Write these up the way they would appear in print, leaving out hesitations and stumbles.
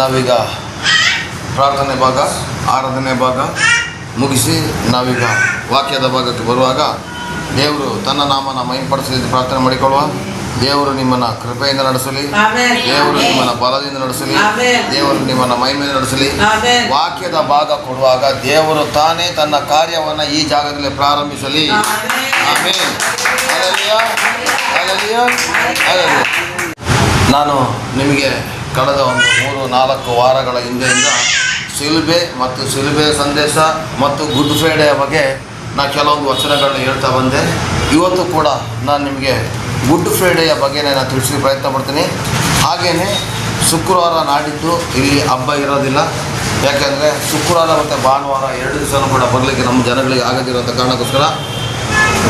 ನಾವೀಗ ಪ್ರಾರ್ಥನೆ ಭಾಗ, ಆರಾಧನೆ ಭಾಗ ಮುಗಿಸಿ ನಾವೀಗ ವಾಕ್ಯದ ಭಾಗಕ್ಕೆ ಬರುವಾಗ ದೇವರು ತನ್ನ ನಾಮನ ಮಹಿಮೆಪಡಿಸಲಿ ಪ್ರಾರ್ಥನೆ ಮಾಡಿಕೊಳ್ಳುವ. ದೇವರು ನಿಮ್ಮನ್ನು ಕೃಪೆಯಿಂದ ನಡೆಸಲಿ, ದೇವರು ನಿಮ್ಮನ್ನು ಬಲದಿಂದ ನಡೆಸಲಿ, ದೇವರು ನಿಮ್ಮನ್ನು ಮಹಿಮೆಯಿಂದ ನಡೆಸಲಿ. ವಾಕ್ಯದ ಭಾಗ ಕೊಡುವಾಗ ದೇವರು ತಾನೇ ತನ್ನ ಕಾರ್ಯವನ್ನು ಈ ಜಾಗದಲ್ಲಿ ಪ್ರಾರಂಭಿಸಲಿ. ಆಮೆನ್. Hallelujah, hallelujah, hallelujah. ನಾನು ನಿಮಗೆ ಕಳೆದ ಒಂದು 3-4 ವಾರಗಳ ಹಿಂದೆಯಿಂದ ಶಿಲುಬೆ ಮತ್ತು ಶಿಲುಬೆ ಸಂದೇಶ ಮತ್ತು ಗುಡ್ ಫ್ರೈಡೆಯ ಬಗ್ಗೆ ನಾನು ಕೆಲವೊಂದು ವಚನಗಳನ್ನ ಹೇಳ್ತಾ ಬಂದೆ. ಇವತ್ತು ಕೂಡ ನಾನು ನಿಮಗೆ ಗುಡ್ ಫ್ರೈಡೆಯ ಬಗ್ಗೆ ನಾನು ತಿಳಿಸಲಿಕ್ಕೆ ಪ್ರಯತ್ನ ಪಡ್ತೀನಿ. ಹಾಗೆಯೇ ಶುಕ್ರವಾರ ನಾಡಿದ್ದು ಇಲ್ಲಿ ಹಬ್ಬ ಇರೋದಿಲ್ಲ, ಯಾಕೆಂದರೆ ಶುಕ್ರವಾರ ಮತ್ತು ಭಾನುವಾರ 2 ದಿವಸನೂ ಕೂಡ ಬರಲಿಕ್ಕೆ ನಮ್ಮ ಜನಗಳಿಗೆ ಆಗದಿರೋಂಥ ಕಾರಣಕ್ಕೋಸ್ಕರ,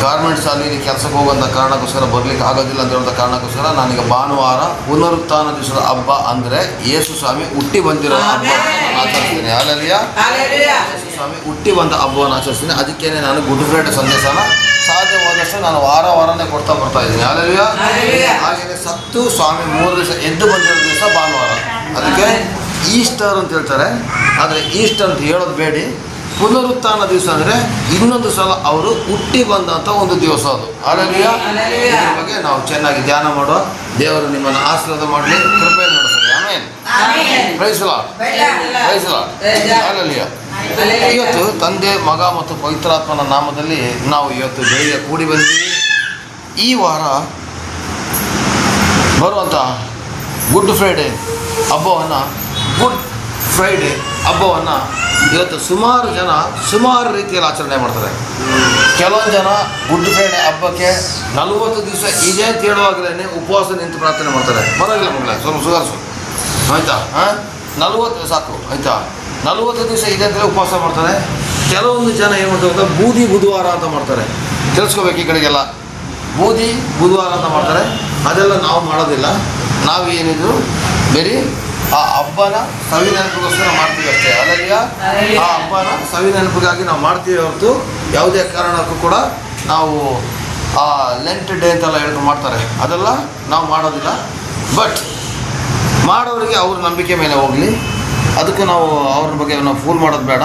ಗಾರ್ಮೆಂಟ್ಸ್ ಅಲ್ಲಿ ಕೆಲಸಕ್ಕೆ ಹೋಗುವಂಥ ಕಾರಣಕ್ಕೋಸ್ಕರ ಬರಲಿಕ್ಕೆ ಆಗೋದಿಲ್ಲ ಅಂತ ಹೇಳೋಂಥ ಕಾರಣಕ್ಕೋಸ್ಕರ ನಾನೀಗ ಭಾನುವಾರ ಪುನರುತ್ಥಾನ ದಿವಸದ ಹಬ್ಬ ಅಂದರೆ ಯೇಸು ಸ್ವಾಮಿ ಹುಟ್ಟಿ ಬಂದಿರೋ ಹಬ್ಬವನ್ನು ಆಚರಿಸ್ತೀನಿ. ಹಲ್ಲೆಲೂಯಾ, ಯೇಸು ಸ್ವಾಮಿ ಹುಟ್ಟಿ ಬಂದ ಹಬ್ಬವನ್ನು ಆಚರಿಸ್ತೀನಿ. ಅದಕ್ಕೇ ನಾನು ಗುಡ್ ಫ್ರೈಡೆ ಸಂದೇಶನ ಸಾಧ್ಯವಾದಷ್ಟು ನಾನು ವಾರನೇ ಕೊಡ್ತಾ ಬರ್ತಾ ಇದ್ದೀನಿ. ಹಲ್ಲೆಲೂಯಾ. ಹಾಗೆಯೇ ಸತ್ತು ಸ್ವಾಮಿ 3 ದಿವಸ ಎದ್ದು ಬಂದಿರೋ ದಿವಸ ಭಾನುವಾರ, ಅದಕ್ಕೆ ಈಸ್ಟರ್ ಅಂತ ಹೇಳ್ತಾರೆ. ಆದರೆ ಈಸ್ಟರ್ ಅಂತ ಹೇಳೋದು ಬೇಡಿ, ಪುನರುತ್ಥಾನ ದಿವಸ ಅಂದರೆ ಇನ್ನೊಂದು ಸಲ ಅವರು ಹುಟ್ಟಿ ಬಂದಂಥ ಒಂದು ದಿವಸ ಅದು. ಹಲ್ಲೆಲೂಯಾ. ಇದ್ರ ಬಗ್ಗೆ ನಾವು ಚೆನ್ನಾಗಿ ಧ್ಯಾನ ಮಾಡುವ. ದೇವರು ನಿಮ್ಮನ್ನು ಆಶೀರ್ವಾದ ಮಾಡಲಿ, ಕೃಪೆ ನಡೆಸಲಿ. Amen. Praise Lord, praise Lord. Hallelujah. ಇವತ್ತು ತಂದೆ, ಮಗ ಮತ್ತು ಪವಿತ್ರಾತ್ಮನ ನಾಮದಲ್ಲಿ ನಾವು ಇವತ್ತು ಬೆಳಿಗ್ಗೆ ಕೂಡಿ ಬಂದಿದ್ದೀವಿ. ಈ ವಾರ ಬರುವಂಥ ಗುಡ್ ಫ್ರೈಡೆ ಹಬ್ಬವನ್ನು ಇವತ್ತು ಸುಮಾರು ಜನ ಸುಮಾರು ರೀತಿಯಲ್ಲಿ ಆಚರಣೆ ಮಾಡ್ತಾರೆ. ಕೆಲವೊಂದು ಜನ ಗುಡ್ ಫ್ರೈಡೆ ಹಬ್ಬಕ್ಕೆ 40 ದಿವಸ ಇದೆ ಅಂತ ಹೇಳುವಾಗಲೇ ಉಪವಾಸ ನಿಂತು ಪ್ರಾರ್ಥನೆ ಮಾಡ್ತಾರೆ. ಪರವಾಗಿಲ್ಲ ಮಗಳ, ಸ್ವಲ್ಪ ಸುಧಾರಿಸು ಆಯಿತಾ. 40 ಸಾಕು ಆಯಿತಾ. 40 ದಿವಸ ಇದೆ ಅಂತಲೇ ಉಪವಾಸ ಮಾಡ್ತಾರೆ. ಕೆಲವೊಂದು ಜನ ಏನು ಮಾಡ್ತಾರೆ, ಬೂದಿ ಬುಧವಾರ ಅಂತ ಮಾಡ್ತಾರೆ. ತಿಳಿಸ್ಕೋಬೇಕು, ಈ ಕಡೆಗೆಲ್ಲ ಬೂದಿ ಬುಧವಾರ ಅಂತ ಮಾಡ್ತಾರೆ. ಅದೆಲ್ಲ ನಾವು ಮಾಡೋದಿಲ್ಲ. ನಾವು ಏನಿದ್ರು ಬೇರೆ ಆ ಹಬ್ಬನ ಸವಿ ನೆನಪಿಗೋಸ್ಕರ ಮಾಡ್ತೀವಿ ಅಷ್ಟೇ. ಹಲ್ಲೆಲೂಯಾ. ಆ ಹಬ್ಬನ ಸವಿ ನೆನಪಿಗಾಗಿ ನಾವು ಮಾಡ್ತೀವಿ ಹೊರತು ಯಾವುದೇ ಕಾರಣಕ್ಕೂ ಕೂಡ ನಾವು ಆ ಲೆಂಟ್ ಡೇ ಅಂತೆಲ್ಲ ಹೇಳ್ಕೊಂಡು ಮಾಡ್ತಾರೆ, ಅದೆಲ್ಲ ನಾವು ಮಾಡೋದಿಲ್ಲ. ಬಟ್ ಮಾಡೋರಿಗೆ ಅವ್ರ ನಂಬಿಕೆ ಮೇಲೆ ಹೋಗಲಿ, ಅದಕ್ಕೂ ನಾವು ಅವ್ರ ಬಗ್ಗೆ ನಾವು ಫೂಲ್ ಮಾಡೋದು ಬೇಡ.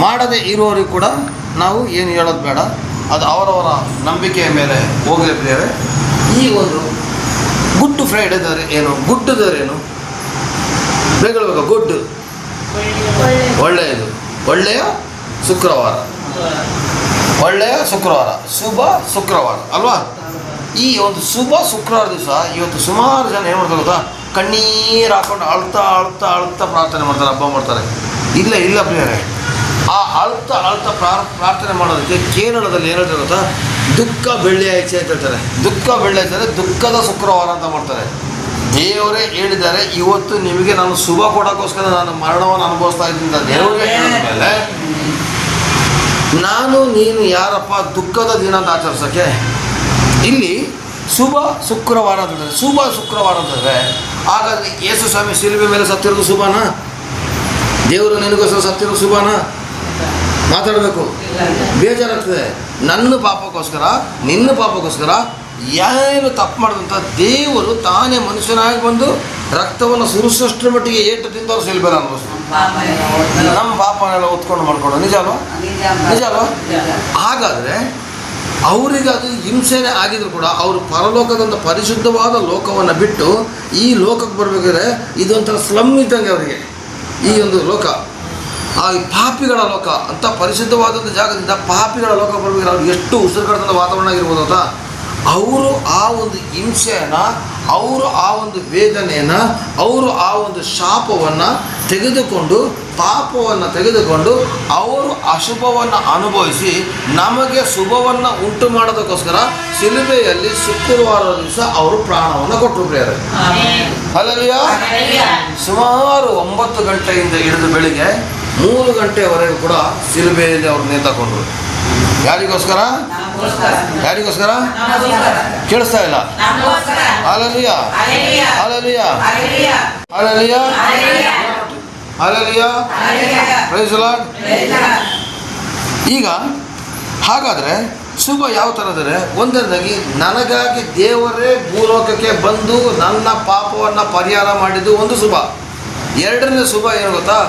ಮಾಡದೇ ಇರೋರಿಗೆ ಕೂಡ ನಾವು ಏನು ಹೇಳೋದು ಬೇಡ, ಅದು ಅವರವರ ನಂಬಿಕೆಯ ಮೇಲೆ ಹೋಗಲಿ ಪ್ರಿಯರೇ. ಈ ಒಂದು ಗುಡ್ ಫ್ರೈಡೆದವ್ರು ಏನು, ಗುಡ್ಡದವ್ರೇನು ಬೇಗ ಗುಡ್ ಒಳ್ಳೆಯದು, ಒಳ್ಳೆಯ ಶುಕ್ರವಾರ, ಒಳ್ಳೆಯ ಶುಕ್ರವಾರ, ಶುಭ ಶುಕ್ರವಾರ ಅಲ್ವಾ. ಈ ಒಂದು ಶುಭ ಶುಕ್ರವಾರ ದಿವಸ ಇವತ್ತು ಸುಮಾರು ಜನ ಏನು ಮಾಡ್ತಾರೆ ಗೊತ್ತಾ, ಕಣ್ಣೀರು ಹಾಕೊಂಡು ಅಳ್ತಾ ಅಳ್ತಾ ಅಳ್ತಾ ಪ್ರಾರ್ಥನೆ ಮಾಡ್ತಾರೆ, ಹಬ್ಬ ಮಾಡ್ತಾರೆ. ಇಲ್ಲ ಪ್ರಿಯರೇ, ಆ ಅಳ್ತಾ ಪ್ರಾರ್ಥನೆ ಮಾಡೋದಕ್ಕೆ ಕೇರಳದಲ್ಲಿ ಏನು ಹೇಳ್ತಾರೆ ಗೊತ್ತಾ, ದುಃಖ ಬೆಳ್ಳಿಯ ಇಚ್ಛೆ ಅಂತ ಹೇಳ್ತಾರೆ. ದುಃಖ ಬೆಳ್ಳಿಯ ಇಚ್ಛೆ ದುಃಖದ ಶುಕ್ರವಾರ ಅಂತ ಮಾಡ್ತಾರೆ. ದೇವರೇ ಹೇಳಿದ್ದಾರೆ, ಇವತ್ತು ನಿಮಗೆ ನಾನು ಶುಭ ಕೊಡೋಕ್ಕೋಸ್ಕರ ನಾನು ಮರಣವನ್ನು ಅನುಭವಿಸ್ತಾ ಇದ್ದೀನಿ. ದೇವರೇ ಹೇಳಿದ ಮೇಲೆ ನೀನು ಯಾರಪ್ಪ ದುಃಖದ ದಿನ ಅಂತ ಆಚರಿಸೋಕ್ಕೆ? ಇಲ್ಲಿ ಶುಭ ಶುಕ್ರವಾರ ಅಂತಂದರೆ, ಶುಭ ಶುಕ್ರವಾರ ಅಂತಂದರೆ ಹಾಗಾದರೆ ಯೇಸು ಸ್ವಾಮಿ ಶಿಲುಬೆ ಮೇಲೆ ಸತ್ತಿರೋದು ಶುಭನಾ? ದೇವರು ನಿನಗೋಸ್ಕರ ಸತ್ತಿರೋದು ಶುಭನಾ? ಮಾತಾಡಬೇಕು, ಬೇಜಾರಾಗ್ತದೆ. ನನ್ನ ಪಾಪಕ್ಕೋಸ್ಕರ, ನಿನ್ನ ಪಾಪಕ್ಕೋಸ್ಕರ ಏನು ತಪ್ಪು ಮಾಡಿದಂಥ ದೇವರು ತಾನೇ ಮನುಷ್ಯನಾಗಿ ಬಂದು ರಕ್ತವನ್ನು ಸುರಿಸೋಷ್ಟರ ಮಟ್ಟಿಗೆ ಏಟು ತಿಂದವ್ರು ಶಿಲುಬೆನ ಅನುಭವಿಸ್ತಾರೆ. ನಮ್ಮ ಪಾಪನೆಲ್ಲ ಹೊತ್ಕೊಂಡು ಮಾಡ್ಕೊಂಡು ನಿಜ ಅಲ್ವಾ? ಹಾಗಾದರೆ ಅವರಿಗೆ ಅದು ಹಿಂಸೆನೇ ಆಗಿದ್ರು ಕೂಡ ಅವರು ಪರಲೋಕದಂಥ ಪರಿಶುದ್ಧವಾದ ಲೋಕವನ್ನು ಬಿಟ್ಟು ಈ ಲೋಕಕ್ಕೆ ಬರಬೇಕಾದ್ರೆ ಇದೊಂಥರ ಸ್ಲಮ್ ಇದ್ದಂಗೆ ಅವರಿಗೆ. ಈ ಒಂದು ಲೋಕ ಆ ಪಾಪಿಗಳ ಲೋಕ ಅಂತ ಪರಿಶುದ್ಧವಾದಂಥ ಜಾಗದಿಂದ ಪಾಪಿಗಳ ಲೋಕ ಬರಬೇಕಾದ್ರೆ ಅವ್ರು ಎಷ್ಟು ಉಸಿರುಗಟ್ಟದ ವಾತಾವರಣ ಆಗಿರ್ಬೋದು ಅಂತ ಅವರು ಆ ಒಂದು ಹಿಂಸೆಯನ್ನು, ಅವರು ಆ ಒಂದು ವೇದನೆಯನ್ನು, ಅವರು ಆ ಒಂದು ಶಾಪವನ್ನು ತೆಗೆದುಕೊಂಡು, ಪಾಪವನ್ನು ತೆಗೆದುಕೊಂಡು ಅವರು ಅಶುಭವನ್ನು ಅನುಭವಿಸಿ ನಮಗೆ ಶುಭವನ್ನು ಉಂಟು ಮಾಡೋದಕ್ಕೋಸ್ಕರ ಶಿಲುಬೆಯಲ್ಲಿ ಶುಕ್ರವಾರ ದಿವಸ ಅವರು ಪ್ರಾಣವನ್ನು ಕೊಟ್ಟರು ಪ್ರಿಯರೇ. ಹಲ್ಲೆಲೂಯಾ. ಸುಮಾರು 9 ಗಂಟೆಯಿಂದ ಹಿಡಿದು ಬೆಳಿಗ್ಗೆ 3 ಗಂಟೆವರೆಗೂ ಕೂಡ ಶಿಲುಬೆಯಲ್ಲಿ ಅವರು ನೇತಾಕೊಂಡ್ರು. ಯಾರಿಗೋಸ್ಕರ? ಕೇಳಿಸ್ತಾ ಇಲ್ಲ? Hallelujah, hallelujah, hallelujah, hallelujah, praise Lord. ಈಗ ಹಾಗಾದರೆ ಶುಭ ಯಾವ ಥರ ಅಂದರೆ, ಒಂದನೇದಾಗಿ ನನಗಾಗಿ ದೇವರೇ ಭೂಲೋಕಕ್ಕೆ ಬಂದು ನನ್ನ ಪಾಪವನ್ನು ಪರಿಹಾರ ಮಾಡಿದ್ದು ಒಂದು ಶುಭ. ಎರಡನೇ ಶುಭ ಏನು ಗೊತ್ತಾ?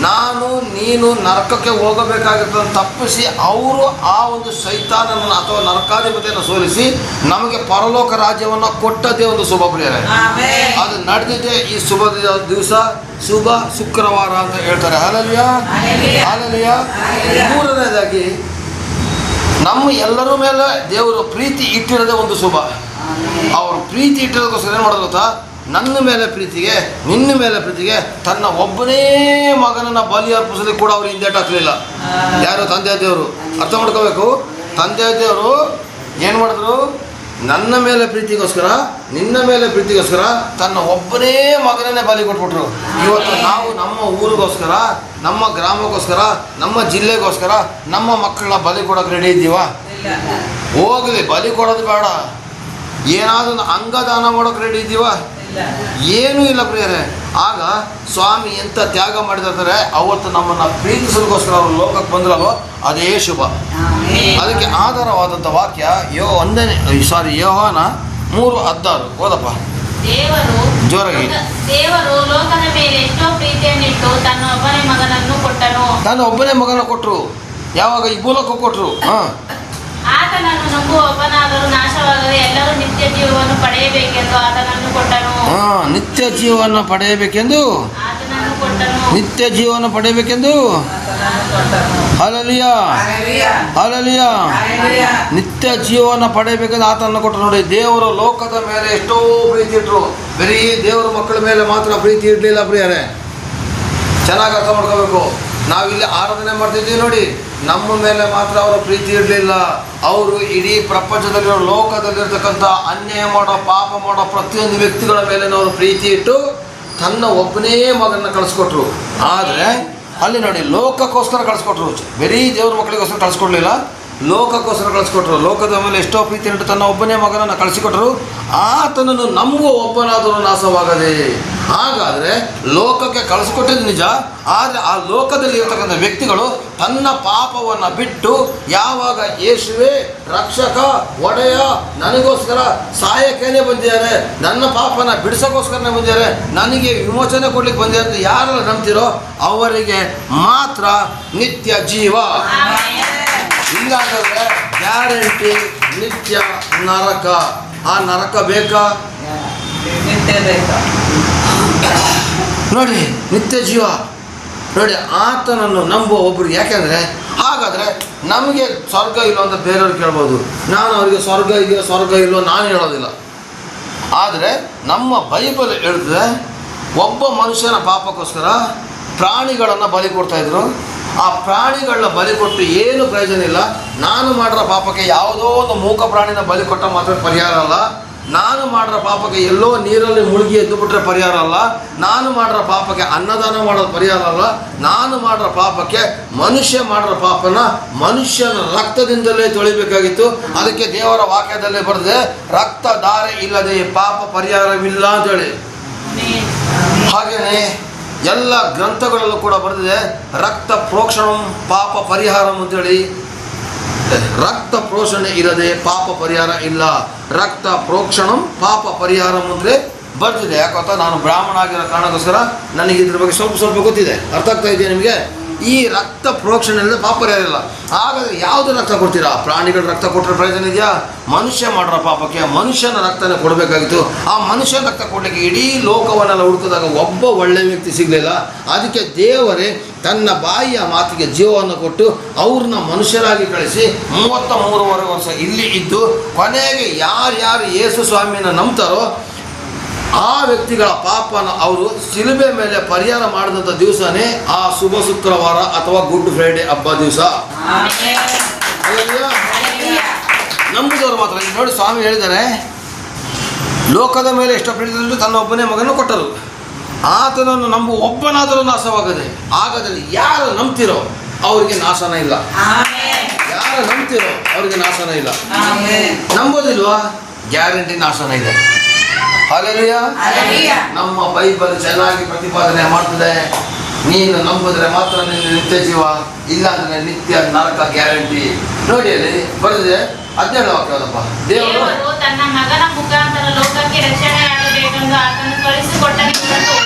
ನಾನು ನೀನು ನರಕಕ್ಕೆ ಹೋಗಬೇಕಾಗಿರ್ತದನ್ನು ತಪ್ಪಿಸಿ ಅವರು ಆ ಒಂದು ಶೈತಾನನನ್ನು ಅಥವಾ ನರಕಾಧಿಪತಿಯನ್ನು ಸೋಲಿಸಿ ನಮಗೆ ಪರಲೋಕ ರಾಜ್ಯವನ್ನು ಕೊಟ್ಟದೇ ಒಂದು ಶುಭ ಪ್ರಿಯರೇ. ಅದು ನಡೆದಿದೆ ಈ ಶುಭ ದಿವಸ, ಶುಭ ಶುಕ್ರವಾರ ಅಂತ ಹೇಳ್ತಾರೆ. Hallelujah, hallelujah. ಮೂರನೇದಾಗಿ ನಮ್ಮ ಎಲ್ಲರ ಮೇಲೆ ದೇವರು ಪ್ರೀತಿ ಇಟ್ಟಿರೋದೇ ಒಂದು ಶುಭ. ಅವರು ಪ್ರೀತಿ ಇಟ್ಟಿರೋದಕ್ಕೋಸ್ಕರ ಏನು ಮಾಡೋದು ಗೊತ್ತಾ? ನನ್ನ ಮೇಲೆ ಪ್ರೀತಿಗೆ, ನಿನ್ನ ಮೇಲೆ ಪ್ರೀತಿಗೆ ತನ್ನ ಒಬ್ಬನೇ ಮಗನನ್ನು ಬಲಿ ಅರ್ಪಿಸಲಿಕ್ಕೆ ಕೂಡ ಅವರು ಹಿಂದೇಟು ಹಾಕಲಿಲ್ಲ. ಯಾರು? ತಂದೆ ದೇವರು. ಅರ್ಥ ಮಾಡ್ಕೋಬೇಕು. ತಂದೆ ದೇವರು ಏನು ಮಾಡಿದ್ರು? ನನ್ನ ಮೇಲೆ ಪ್ರೀತಿಗೋಸ್ಕರ, ನಿನ್ನ ಮೇಲೆ ಪ್ರೀತಿಗೋಸ್ಕರ ತನ್ನ ಒಬ್ಬನೇ ಮಗನನ್ನೇ ಬಲಿ ಕೊಟ್ಬಿಟ್ರು. ಇವತ್ತು ನಾವು ನಮ್ಮ ಊರಿಗೋಸ್ಕರ, ನಮ್ಮ ಗ್ರಾಮಕ್ಕೋಸ್ಕರ, ನಮ್ಮ ಜಿಲ್ಲೆಗೋಸ್ಕರ ನಮ್ಮ ಮಕ್ಕಳನ್ನ ಬಲಿ ಕೊಡೋಕೆ ರೆಡಿ ಇದ್ದೀವಾ? ಹೋಗಲಿ, ಬಲಿ ಕೊಡೋದು ಬೇಡ. ಏನಾದರೂ ಅಂಗದಾನ ಮಾಡೋಕೆ ರೆಡಿ ಇದ್ದೀವಾ? ಏನೂ ಇಲ್ಲ ಪ್ರಿಯರೇ. ಆಗ ಸ್ವಾಮಿ ಎಂಥ ತ್ಯಾಗ ಮಾಡಿದರೆ ಅವತ್ತು ನಮ್ಮನ್ನು ಪ್ರೀತಿಸೋದಕ್ಕೋಸ್ಕರ ಅವರು ಲೋಕಕ್ಕೆ ಬಂದ್ರಲ್ವ, ಅದೇ ಶುಭ. ಅದಕ್ಕೆ ಆಧಾರವಾದಂಥ ವಾಕ್ಯ ಯೋಹಾನ 3:16. ಓದಪ್ಪ ಜೋರಾಗಿ. ದೇವರು ಲೋಕದ ಮೇಲೆ ಎಷ್ಟೋ ಪ್ರೀತಿಯನ್ನಿಟ್ಟು ತನ್ನ ಒಬ್ಬನೇ ಮಗನನ್ನು ಕೊಟ್ಟನು. ನಾನು ಒಬ್ಬನೇ ಮಗನ ಕೊಟ್ಟರು. ಯಾವಾಗ? ಈ ಭೂಲೋಕ ಕೊಟ್ಟರು. ಆತನನ್ನು ನಂಬುವ ಒಬ್ಬನಾದರೂ ನಾಶವಾಗದೆ ಎಲ್ಲರೂ ನಿತ್ಯ ಜೀವವನ್ನು ಪಡೆಯಬೇಕೆಂದು ಆತನನ್ನು ಕೊಟ್ಟನು. ನಿತ್ಯ ಜೀವನ ಪಡೆಯಬೇಕೆಂದು ಆತನನ್ನು ಕೊಟ್ಟನು. ನಿತ್ಯ ಜೀವನ ಪಡೆಯಬೇಕೆಂದು. Hallelujah, hallelujah. ನಿತ್ಯ ಜೀವನ ಪಡೆಯಬೇಕೆಂದು ಆತನನ್ನು ಕೊಟ್ಟರು. ನೋಡಿ, ದೇವರು ಲೋಕದ ಮೇಲೆ ಎಷ್ಟೋ ಪ್ರೀತಿ ಇಟ್ಟರು. ಬರೀ ದೇವರ ಮಕ್ಕಳ ಮೇಲೆ ಮಾತ್ರ ಪ್ರೀತಿ ಇಡಲಿಲ್ಲ ಪ್ರಿಯರೇ. ಚೆನ್ನಾಗಿ ಅರ್ಥ ಮಾಡ್ಕೋಬೇಕು. ನಾವಿಲ್ಲಿ ಆರಾಧನೆ ಮಾಡ್ತಿದ್ದೀವಿ ನೋಡಿ, ನಮ್ಮ ಮೇಲೆ ಮಾತ್ರ ಅವರ ಪ್ರೀತಿ ಇರಲಿಲ್ಲ. ಅವರು ಇಡೀ ಪ್ರಪಂಚದಲ್ಲಿರೋ, ಲೋಕದಲ್ಲಿರ್ತಕ್ಕಂಥ ಅನ್ಯಾಯ ಮಾಡೋ, ಪಾಪ ಮಾಡೋ ಪ್ರತಿಯೊಂದು ವ್ಯಕ್ತಿಗಳ ಮೇಲೆ ಅವರು ಪ್ರೀತಿ ಇಟ್ಟು ತನ್ನ ಒಬ್ಬನೇ ಮಗನ ಕಳಿಸ್ಕೊಟ್ರು. ಆದರೆ ಅಲ್ಲಿ ನೋಡಿ, ಲೋಕಕ್ಕೋಸ್ಕರ ಕಳಿಸ್ಕೊಟ್ರು. ಬರೀ ದೇವ್ರ ಮಕ್ಕಳಿಗೋಸ್ಕರ ಕಳಿಸ್ಕೊಡ್ಲಿಲ್ಲ, ಲೋಕಕ್ಕೋಸ್ಕರ ಕಳಿಸ್ಕೊಟ್ರು. ಲೋಕದ ಮೇಲೆ ಎಷ್ಟೋ ಪ್ರೀತಿ ಇಟ್ಟು ತನ್ನ ಒಬ್ಬನೇ ಮಗನನ್ನು ಕಳಿಸಿಕೊಟ್ರು. ಆತನನ್ನು ನಂಬುವ ಒಬ್ಬನಾದರೂ ನಾಶವಾಗದೆ. ಹಾಗಾದರೆ ಲೋಕಕ್ಕೆ ಕಳಿಸ್ಕೊಟ್ಟಿದ್ದು ನಿಜ, ಆದರೆ ಆ ಲೋಕದಲ್ಲಿ ಇರತಕ್ಕಂಥ ವ್ಯಕ್ತಿಗಳು ತನ್ನ ಪಾಪವನ್ನು ಬಿಟ್ಟು ಯಾವಾಗ ಯೇಸುವೇ ರಕ್ಷಕ, ಒಡೆಯ, ನನಗೋಸ್ಕರ ಸಾಯಕ್ಕೇನೆ ಬಂದಿದ್ದಾರೆ, ನನ್ನ ಪಾಪನ ಬಿಡಿಸೋಕ್ಕೋಸ್ಕರನೇ ಬಂದಿದ್ದಾರೆ, ನನಗೆ ವಿಮೋಚನೆ ಕೊಡ್ಲಿಕ್ಕೆ ಬಂದಿದ್ದಾರೆ ಅಂತ ಯಾರೆಲ್ಲ ನಂಬ್ತಿರೋ ಅವರಿಗೆ ಮಾತ್ರ ನಿತ್ಯ ಜೀವ. ಇಲ್ಲಾಂದ್ರೆ ಗ್ಯಾರಂಟಿ ನಿತ್ಯ ನರಕ. ಆ ನರಕ ಬೇಕಾ? ನಿತ್ಯ ಬೇಕಾ? ನೋಡಿ, ನಿತ್ಯ ಜೀವ. ನೋಡಿ, ಆತನನ್ನು ನಂಬುವ ಒಬ್ಬರು. ಯಾಕೆಂದರೆ ಹಾಗಾದರೆ ನಮಗೆ ಸ್ವರ್ಗ ಇಲ್ಲೋ ಅಂತ ಬೇರೆಯವ್ರು ಕೇಳ್ಬೋದು. ನಾನು ಅವರಿಗೆ ಸ್ವರ್ಗ ಇದೆಯೋ ಸ್ವರ್ಗ ಇಲ್ಲೋ ನಾನು ಹೇಳೋದಿಲ್ಲ. ಆದರೆ ನಮ್ಮ ಬೈಬಲ್ ಹೇಳ್ತದೆ, ಒಬ್ಬ ಮನುಷ್ಯನ ಪಾಪಕ್ಕೋಸ್ಕರ ಪ್ರಾಣಿಗಳನ್ನು ಬಲಿ ಕೊಡ್ತಾಯಿದ್ರು. ಆ ಪ್ರಾಣಿಗಳನ್ನ ಬಲಿ ಕೊಟ್ಟು ಏನು ಪ್ರಯೋಜನ ಇಲ್ಲ. ನಾನು ಮಾಡಿರೋ ಪಾಪಕ್ಕೆ ಯಾವುದೋ ಒಂದು ಮೂಕ ಪ್ರಾಣಿನ ಬಲಿ ಕೊಟ್ಟ ಮಾತ್ರ ಪರಿಹಾರ ಅಲ್ಲ. ನಾನು ಮಾಡಿರೋ ಪಾಪಕ್ಕೆ ಎಲ್ಲೋ ನೀರಲ್ಲಿ ಮುಳುಗಿ ಎದ್ದು ಬಿಟ್ರೆ ಪರಿಹಾರ ಅಲ್ಲ. ನಾನು ಮಾಡಿರೋ ಪಾಪಕ್ಕೆ ಅನ್ನದಾನ ಮಾಡೋದು ಪರಿಹಾರ ಅಲ್ಲ. ನಾನು ಮಾಡಿರೋ ಪಾಪಕ್ಕೆ, ಮನುಷ್ಯ ಮಾಡಿರೋ ಪಾಪನ ಮನುಷ್ಯನ ರಕ್ತದಿಂದಲೇ ತೊಳಿಬೇಕಾಗಿತ್ತು. ಅದಕ್ಕೆ ದೇವರ ವಾಕ್ಯದಲ್ಲೇ ಬರೆದಿದೆ, ರಕ್ತಧಾರೆ ಇಲ್ಲದೆ ಪಾಪ ಪರಿಹಾರವಿಲ್ಲ ಅಂತೇಳಿ. ಹಾಗೆಯೇ ಎಲ್ಲ ಗ್ರಂಥಗಳಲ್ಲೂ ಕೂಡ ಬರೆದಿದೆ, ರಕ್ತ ಪ್ರೋಕ್ಷಣಂ ಪಾಪ ಪರಿಹಾರಂ ಅಂತೇಳಿ. ರಕ್ತ ಪ್ರೋಷಣೆ ಇರದೆ ಪಾಪ ಪರಿಹಾರ ಇಲ್ಲ. ರಕ್ತ ಪ್ರೋಕ್ಷಣಂ ಪಾಪ ಪರಿಹಾರಂ ಅಂದರೆ ಬರ್ತಿದೆ. ಯಾಕಂತ ನಾನು ಬ್ರಾಹ್ಮಣ ಆಗಿರೋ ಕಾರಣಕ್ಕೋಸ್ಕರ ನನಗೆ ಇದ್ರ ಬಗ್ಗೆ ಸ್ವಲ್ಪ ಗೊತ್ತಿದೆ. ಅರ್ಥ ಆಗ್ತಾ ಇದೆಯಾ ನಿಮಗೆ? ಈ ರಕ್ತ ಪ್ರೋಕ್ಷಣೆ ಇಲ್ಲದೆ ಪಾಪ ಪರಿಹಾರ ಇಲ್ಲ. ಹಾಗಾದರೆ ಯಾವುದು ರಕ್ತ ಕೊಡ್ತೀರಾ? ಪ್ರಾಣಿಗಳ ರಕ್ತ ಕೊಟ್ಟರೆ ಪ್ರಯೋಜನ ಇದೆಯಾ? ಮನುಷ್ಯ ಮಾಡಿರೋ ಪಾಪಕ್ಕೆ ಮನುಷ್ಯನ ರಕ್ತನೇ ಕೊಡಬೇಕಾಗಿತ್ತು. ಆ ಮನುಷ್ಯನ ರಕ್ತ ಕೊಡಲಿಕ್ಕೆ ಇಡೀ ಲೋಕವನ್ನೆಲ್ಲ ಹುಡುಕಿದಾಗ ಒಬ್ಬ ಒಳ್ಳೆ ವ್ಯಕ್ತಿ ಸಿಗಲಿಲ್ಲ. ಅದಕ್ಕೆ ದೇವರೇ ತನ್ನ ಬಾಯಿಯ ಮಾತಿಗೆ ಜೀವವನ್ನು ಕೊಟ್ಟು ಅವ್ರನ್ನ ಮನುಷ್ಯರಾಗಿ ಕಳಿಸಿ 33 ವರ್ಷ ಇಲ್ಲಿ ಇದ್ದು ಕೊನೆಗೆ ಯಾರ್ಯಾರು ಯೇಸು ಸ್ವಾಮಿನ ನಂಬ್ತಾರೋ ಆ ವ್ಯಕ್ತಿಗಳ ಪಾಪನ ಅವರು ಶಿಲುಬೆ ಮೇಲೆ ಪರಿಹಾರ ಮಾಡಿದಂಥ ದಿವಸನೇ ಆ ಶುಭ ಶುಕ್ರವಾರ ಅಥವಾ ಗುಡ್ ಫ್ರೈಡೆ ಹಬ್ಬ ದಿವಸ. ನಂಬಿದವರು ಮಾತ್ರ. ನೋಡಿ, ಸ್ವಾಮಿ ಹೇಳಿದ್ದಾರೆ, ಲೋಕದ ಮೇಲೆ ಎಷ್ಟೋ ಪ್ರೀತಿ ತನ್ನ ಒಬ್ಬನೇ ಮಗನ ಕೊಟ್ಟರು. ಆತನನ್ನು ನಂಬುವ ಒಬ್ಬನಾದರೂ ನಾಶವಾಗದೆ. ಹಾಗಾದರೆ ಯಾರು ನಂಬ್ತಿರೋ ಅವರಿಗೆ ನಾಶನ ಇಲ್ಲ. ಯಾರು ನಂಬ್ತಿರೋ ಅವರಿಗೆ ನಾಶನ ಇಲ್ಲ. ನಂಬೋದಿಲ್ವಾ? ಗ್ಯಾರಂಟಿ ನಾಶನ ಇದೆ. ಹಲ್ಲೆಲೂಯಾ. ನಮ್ಮ ಬೈಬಲ್ ಚೆನ್ನಾಗಿ ಪ್ರತಿಪಾದನೆ ಮಾಡ್ತದೆ, ನೀನು ನಂಬಿದ್ರೆ ಮಾತ್ರ ನಿನ್ನ ನಿತ್ಯ ಜೀವ, ಇಲ್ಲಾಂದ್ರೆ ನಿತ್ಯ ನರಕ ಗ್ಯಾರಂಟಿ. ನೋಡಿ, ಅಲ್ಲಿ ಬರೆದಿದೆ 17 ವಾಕ್ಯದಪ್ಪ. ದೇವರು ತನ್ನ ಮಗನ ಮುಖಾಂತರ ಲೋಕಕ್ಕೆ ರಕ್ಷಣೆಯಾಗಬೇಕೆಂದು ಆತನು ಕಳಿಸಿಕೊಟ್ಟನು.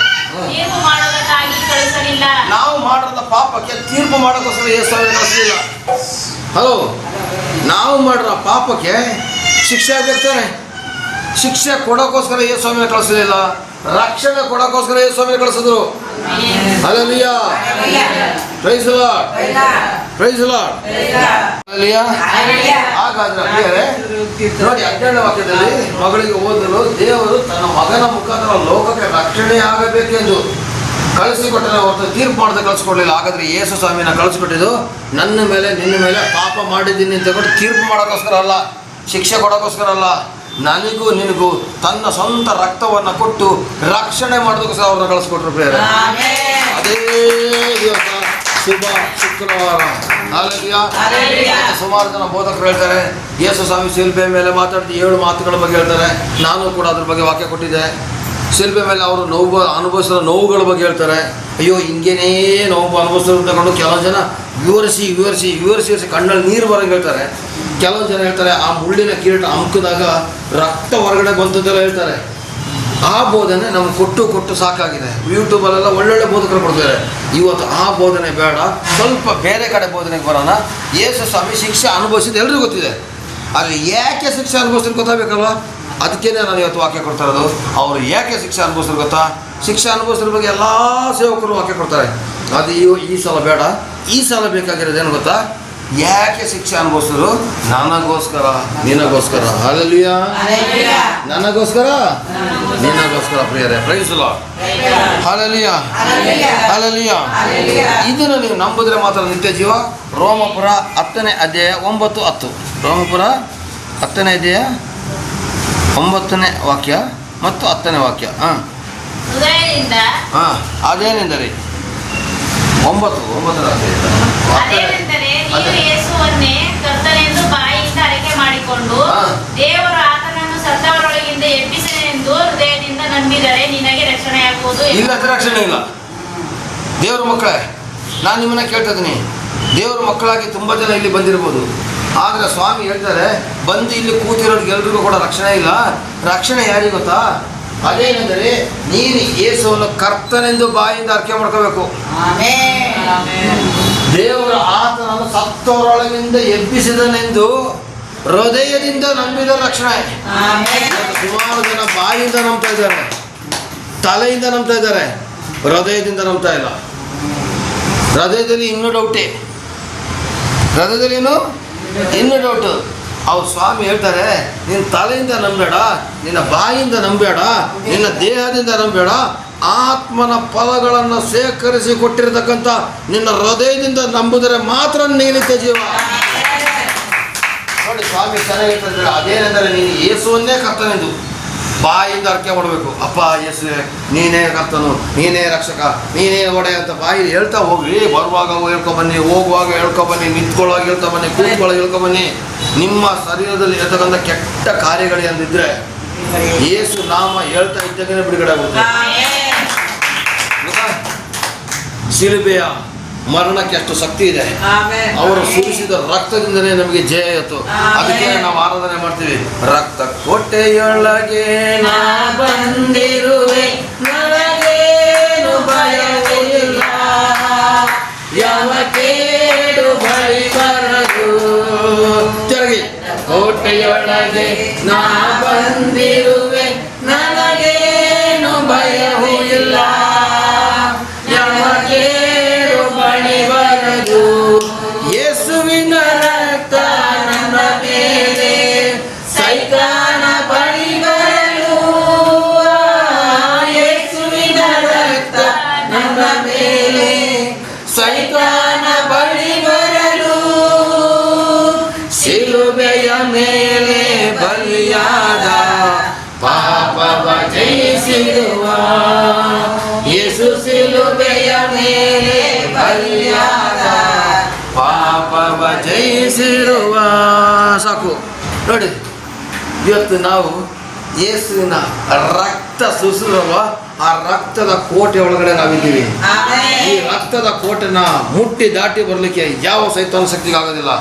ನೀವು ಮಾಡೋದಕ್ಕೆ ಯೇಸು ಸ್ವಾಮಿ ಕಳಿಸಲಿಲ್ಲ. ಹಲೋ, ನಾವು ಮಾಡಿರೋ ಪಾಪಕ್ಕೆ ಶಿಕ್ಷೆ ಆಗ್ಬೇಕಾನೆ. ಶಿಕ್ಷೆ ಕೊಡೋಕ್ಕೋಸ್ಕರ ಯೇಸು ಸ್ವಾಮಿನ ಕಳಿಸಲಿಲ್ಲ, ರಕ್ಷಣೆ ಕೊಡೋಕ್ಕೋಸ್ಕರ ಯೇಸು ಸ್ವಾಮಿನ ಕಳಿಸಿದ್ರು. Hallelujah, praise the Lord, praise the Lord, hallelujah. ಹಾಗಾದ್ರೆ ಪ್ರಿಯರೇ, ನೋಡಿ 17ನೇ ವಾಕ್ಯದಲ್ಲಿ ಮಗಳಿಗೆ ಓದಲು ದೇವರು ತನ್ನ ಮಗನ ಮುಖಾಂತರ ಲೋಕಕ್ಕೆ ರಕ್ಷಣೆ ಆಗಬೇಕೆಂದು ಕಳಿಸಿಕೊಟ್ಟರೆ ಹೊರತು ತೀರ್ಪು ಮಾಡದೆ ಕಳಿಸ್ಕೊಡ್ಲಿಲ್ಲ. ಹಾಗಾದ್ರೆ ಯೇಸು ಸ್ವಾಮಿನ ಕಳಿಸ್ಕೊಟ್ಟಿದ್ದು ನನ್ನ ಮೇಲೆ ನಿನ್ನ ಮೇಲೆ ಪಾಪ ಮಾಡಿದ್ದೀನಿ ಅಂತ ಕೊಟ್ಟು ತೀರ್ಪು ಮಾಡೋಕ್ಕೋಸ್ಕರ ಅಲ್ಲ, ಶಿಕ್ಷೆ ಕೊಡೋಕ್ಕೋಸ್ಕರ ಅಲ್ಲ, ನನಗೂ ನಿನಗೂ ತನ್ನ ಸ್ವಂತ ರಕ್ತವನ್ನು ಕೊಟ್ಟು ರಕ್ಷಣೆ ಮಾಡೋದಕ್ಕೋಸ್ಕರ ಅವ್ರನ್ನ ಕಳಿಸ್ಕೊಟ್ರು ಪ್ರಿಯರೇ. ಅದೇ ದಿವಸ ಶುಭ ಶುಕ್ರವಾರ. ಹಲ್ಲೆಲೂಯಾ. ಸುಮಾರು ಜನ ಬೋಧಕರು ಹೇಳ್ತಾರೆ ಯೇಸು ಸ್ವಾಮಿ ಶಿಲ್ಪೆ ಮೇಲೆ ಮಾತಾಡಿದ 7 ಮಾತುಗಳ ಬಗ್ಗೆ ಹೇಳ್ತಾರೆ. ನಾನು ಕೂಡ ಅದ್ರ ಬಗ್ಗೆ ವಾಕ್ಯ ಕೊಟ್ಟಿದ್ದೆ. ಶಿಲ್ಪೆ ಮೇಲೆ ಅವರು ನೋವು ಅನುಭವಿಸಿದ ನೋವುಗಳ ಬಗ್ಗೆ ಹೇಳ್ತಾರೆ. ಅಯ್ಯೋ ಹಿಂಗೇನೇ ನೋವು ಅನುಭವಿಸೋದು ತಗೊಂಡು ಕೆಲವು ಜನ ವಿವರಿಸಿ ವಿವರಿಸಿ ವಿವರಿಸಿ ವಿವರಿಸಿ ಕಣ್ಣಲ್ಲಿ ನೀರು ಬರೋಂಗೆ ಹೇಳ್ತಾರೆ. ಕೆಲವು ಜನ ಹೇಳ್ತಾರೆ ಆ ಮುಳ್ಳಿನ ಕಿರೀಟ ಅಮ್ಕಿದಾಗ ರಕ್ತ ಹೊರಗಡೆ ಬಂತದ್ದೆಲ್ಲ ಹೇಳ್ತಾರೆ. ಆ ಬೋಧನೆ ನಮ್ಗೆ ಕೊಟ್ಟು ಸಾಕಾಗಿದೆ. ಯೂಟ್ಯೂಬಲ್ಲೆಲ್ಲ ಒಳ್ಳೊಳ್ಳೆ ಬೋಧಕರು ಕೊಡ್ತಾರೆ. ಇವತ್ತು ಆ ಬೋಧನೆ ಬೇಡ, ಸ್ವಲ್ಪ ಬೇರೆ ಕಡೆ ಬೋಧನೆಗೆ ಬರೋಣ. ಯೇಸು ಸ್ವಾಮಿ ಶಿಕ್ಷೆ ಅನುಭವಿಸಿದ್ದು ಎಲ್ರಿಗೂ ಗೊತ್ತಿದೆ. ಆದರೆ ಯಾಕೆ ಶಿಕ್ಷೆ ಅನುಭವಿಸಿದ್ರು ಗೊತ್ತಾಗಬೇಕಲ್ವ? ಅದಕ್ಕೇ ನಾನು ಇವತ್ತು ವಾಕ್ಯ ಕೊಡ್ತಾ ಇರೋದು. ಅವರು ಯಾಕೆ ಶಿಕ್ಷೆ ಅನುಭವಿಸಿದ್ರು ಗೊತ್ತಾ? ಶಿಕ್ಷೆ ಅನುಭವಿಸಿದ್ರ ಬಗ್ಗೆ ಎಲ್ಲ ಸೇವಕರು ವಾಕ್ಯ ಕೊಡ್ತಾರೆ. ಅದು ಈ ಸಲ ಬೇಡ, ಈ ಸಲ ಬೇಕಾಗಿರೋದೇನು ಗೊತ್ತಾ? ಯಾಕೆ ಶಿಕ್ಷೆ ಅನುಭವಿಸಿದ್ರು? ನನಗೋಸ್ಕರ, ನಿನಗೋಸ್ಕರ. ಹಲ್ಲೆಲೂಯಾ. ನನಗೋಸ್ಕರ, ನಿನಗೋಸ್ಕರ ಪ್ರಿಯರೇ. Praise the Lord. Hallelujah, hallelujah. ಇದನ್ನು ನೀವು ನಂಬಿದ್ರೆ ಮಾತ್ರ ನಿತ್ಯ ಜೀವ. ರೋಮಪುರ 10ನೇ ಅಧ್ಯಾಯ 9-10. ರೋಮಪುರ 10ನೇ ಅಧ್ಯಾಯ 9ನೇ ವಾಕ್ಯ ಮತ್ತು 10ನೇ ವಾಕ್ಯ. ಹೃದಯದಿಂದ ಅದೇನೆಂದರೆ 9ರ ಅದೇನೆಂದರೆ ನೀವು ಯೇಸುವನ್ನೇ ಕರ್ತನೆಂದು ಬಾಯಿಯಿಂದ ಅರಿಕೆ ಮಾಡಿಕೊಂಡು ದೇವರು ಆತನನ್ನು ಸತ್ತವರೊಳಗಿಂದ ಎಬ್ಬಿಸನೆಂದು ಹೃದಯದಿಂದ ನಂಬಿದರೆ ನಿನಗೆ ರಕ್ಷಣೆಯಾಗುವುದು. ಇಲ್ಲ, ರಕ್ಷಣೆ ಇಲ್ಲ. ದೇವ್ರ ಮಕ್ಕಳೇ, ನಾನು ನಿಮ್ಮನ್ನ ಕೇಳ್ತಾ ಇದ್ದೀನಿ. ದೇವ್ರ ಮಕ್ಕಳಾಗಿ ತುಂಬ ಜನ ಇಲ್ಲಿ ಬಂದಿರ್ಬೋದು. ಆದರೆ ಸ್ವಾಮಿ ಹೇಳ್ತಾರೆ, ಬಂದು ಇಲ್ಲಿ ಕೂತಿರೋರಿಗೆ ಎಲ್ರಿಗೂ ಕೂಡ ರಕ್ಷಣೆ ಇಲ್ಲ. ರಕ್ಷಣೆ ಯಾರಿಗೆ ಗೊತ್ತಾ? ಅದೇನೆಂದರೆ ನೀನು ಯೇಸುವನ್ನು ಕರ್ತನೆಂದು ಬಾಯಿಂದ ಅರ್ಕೆ ಮಾಡ್ಕೋಬೇಕು. ದೇವರ ಆತನನ್ನು ಸತ್ತವರೊಳಗಿಂದ ಎಬ್ಬಿಸಿದನೆಂದು ಹೃದಯದಿಂದ ನಂಬಿದ ರಕ್ಷಣೆ. ಸುಮಾರು ಜನ ಬಾಯಿಂದ ನಂಬ್ತಾ ಇದ್ದಾರೆ, ತಲೆಯಿಂದ ನಂಬ್ತಾ ಇದ್ದಾರೆ, ಹೃದಯದಿಂದ ನಂಬ್ತಾ ಇಲ್ಲ. ಹೃದಯದಲ್ಲಿ ಇನ್ನೂ ಡೌಟೇ, ಹೃದಯದಲ್ಲಿ ಇನ್ನೂ ಡೌಟು. ಅವ್ರು ಸ್ವಾಮಿ ಹೇಳ್ತಾರೆ, ನಿನ್ನ ತಲೆಯಿಂದ ನಂಬೇಡ, ನಿನ್ನ ಬಾಯಿಂದ ನಂಬೇಡ, ನಿನ್ನ ದೇಹದಿಂದ ನಂಬೇಡ, ಆತ್ಮನ ಫಲಗಳನ್ನು ಸೇಕರಿಸಿ ಕೊಟ್ಟಿರತಕ್ಕಂಥ ನಿನ್ನ ಹೃದಯದಿಂದ ನಂಬಿದರೆ ಮಾತ್ರ ನಿನಗೆ ಜೀವ. ನೋಡಿ ಸ್ವಾಮಿ ಚೆನ್ನಾಗಿ ಹೇಳ್ತಾರೆ, ಅದೇನೆಂದರೆ ನೀನು ಯೇಸುವನ್ನೇ ಕರ್ತನೆಂದು ಬಾಯಿಂದ ಅರ್ಕೆ ಮಾಡಬೇಕು. ಅಪ್ಪ ಯೇಸುವೆ, ನೀನೇ ಕರ್ತನು, ನೀನೇ ರಕ್ಷಕ, ನೀನೇ ಒಡೆ ಅಂತ ಬಾಯಿ ಹೇಳ್ತಾ ಹೋಗ್ರಿ. ಬರುವಾಗ ಹೇಳ್ಕೊಬನ್ನಿ, ಹೋಗುವಾಗ ಹೇಳ್ಕೊಬನ್ನಿ, ನಿಂತ್ಕೊಳ್ಳುವಾಗ ಹೇಳ್ಕೊಬನ್ನಿ, ಕೂತ್ಕೊಳ್ಳೋ ಹೇಳ್ಕೊಬನ್ನಿ. ನಿಮ್ಮ ಶರೀರದಲ್ಲಿ ಇರತಕ್ಕಂಥ ಕೆಟ್ಟ ಕಾರ್ಯಗಳು ಎಂದಿದ್ರೆ ಯೇಸು ನಾಮ ಹೇಳ್ತಾ ಇದ್ದಾಗನೇ ಬಿಡುಗಡೆ ಆಗುತ್ತೆ. ಶಿಲುಬೆಯ ಮರಣಕ್ಕೆ ಅಷ್ಟು ಶಕ್ತಿ ಇದೆ. ಅವರು ಸುರಿಸಿದ ರಕ್ತದಿಂದಲೇ ನಮಗೆ ಜಯ ಇತ್ತು. ಅದಕ್ಕೆ ನಾವು ಆರಾಧನೆ ಮಾಡ್ತೀವಿ. ರಕ್ತ ಕೋಟೆಯೊಳಗೆ ನಾ ಬಂದಿರುವೆ, ನನಗೇನು ಭಯವಿಲ್ಲ, ಯಾವ ಕೇಡು ಬಳಿ ಬರದು. ಜರಗಿ ಕೋಟೆಯೊಳಗೆ ನಾ ಬಂದಿರುವೆ, ನನಗೇನು ಭಯವೂ ಇಲ್ಲ, ಯಾವ ಕೇಡು ಬಳಿ ಬರದು. ಯೇಸುವಿನ ರಕ್ತ ನನ್ನ ಮೇಲೆ, ಸೈತಾನ ಬಳಿ ಬರಲು. ಯೇಸುವಿನ ರಕ್ತ ನನ್ನ ಮೇಲೆ, ಸೈತಾನ ಬಳಿ ಬರಲು. ಶಿಲುಬೆಯ ಮೇಲೆ ಬಲಿಯಾದ ಪಾಪವ ಜಯಿಸಿರುವ ಯೇಸು, ಶಿಲುಬೆಯ ಮೇಲೆ ಬಲಿಯಾದ ಪಾಪವ ಜಯಿಸಿರುವ. ಸಾಕು ನೋಡಿ, ಇವತ್ತು ನಾವು ಯೇಸುವಿನ ರಕ್ತ ಸುರಿಸಿರುವ ಆ ರಕ್ತದ ಕೋಟೆ ಒಳಗಡೆ ನಾವಿದ್ದೀವಿ. ಈ ರಕ್ತದ ಕೋಟೆನ ಮುಟ್ಟಿ ದಾಟಿ ಬರಲಿಕ್ಕೆ ಯಾವ ಸೈತಾನ ಶಕ್ತಿಗೆ ಆಗೋದಿಲ್ಲ.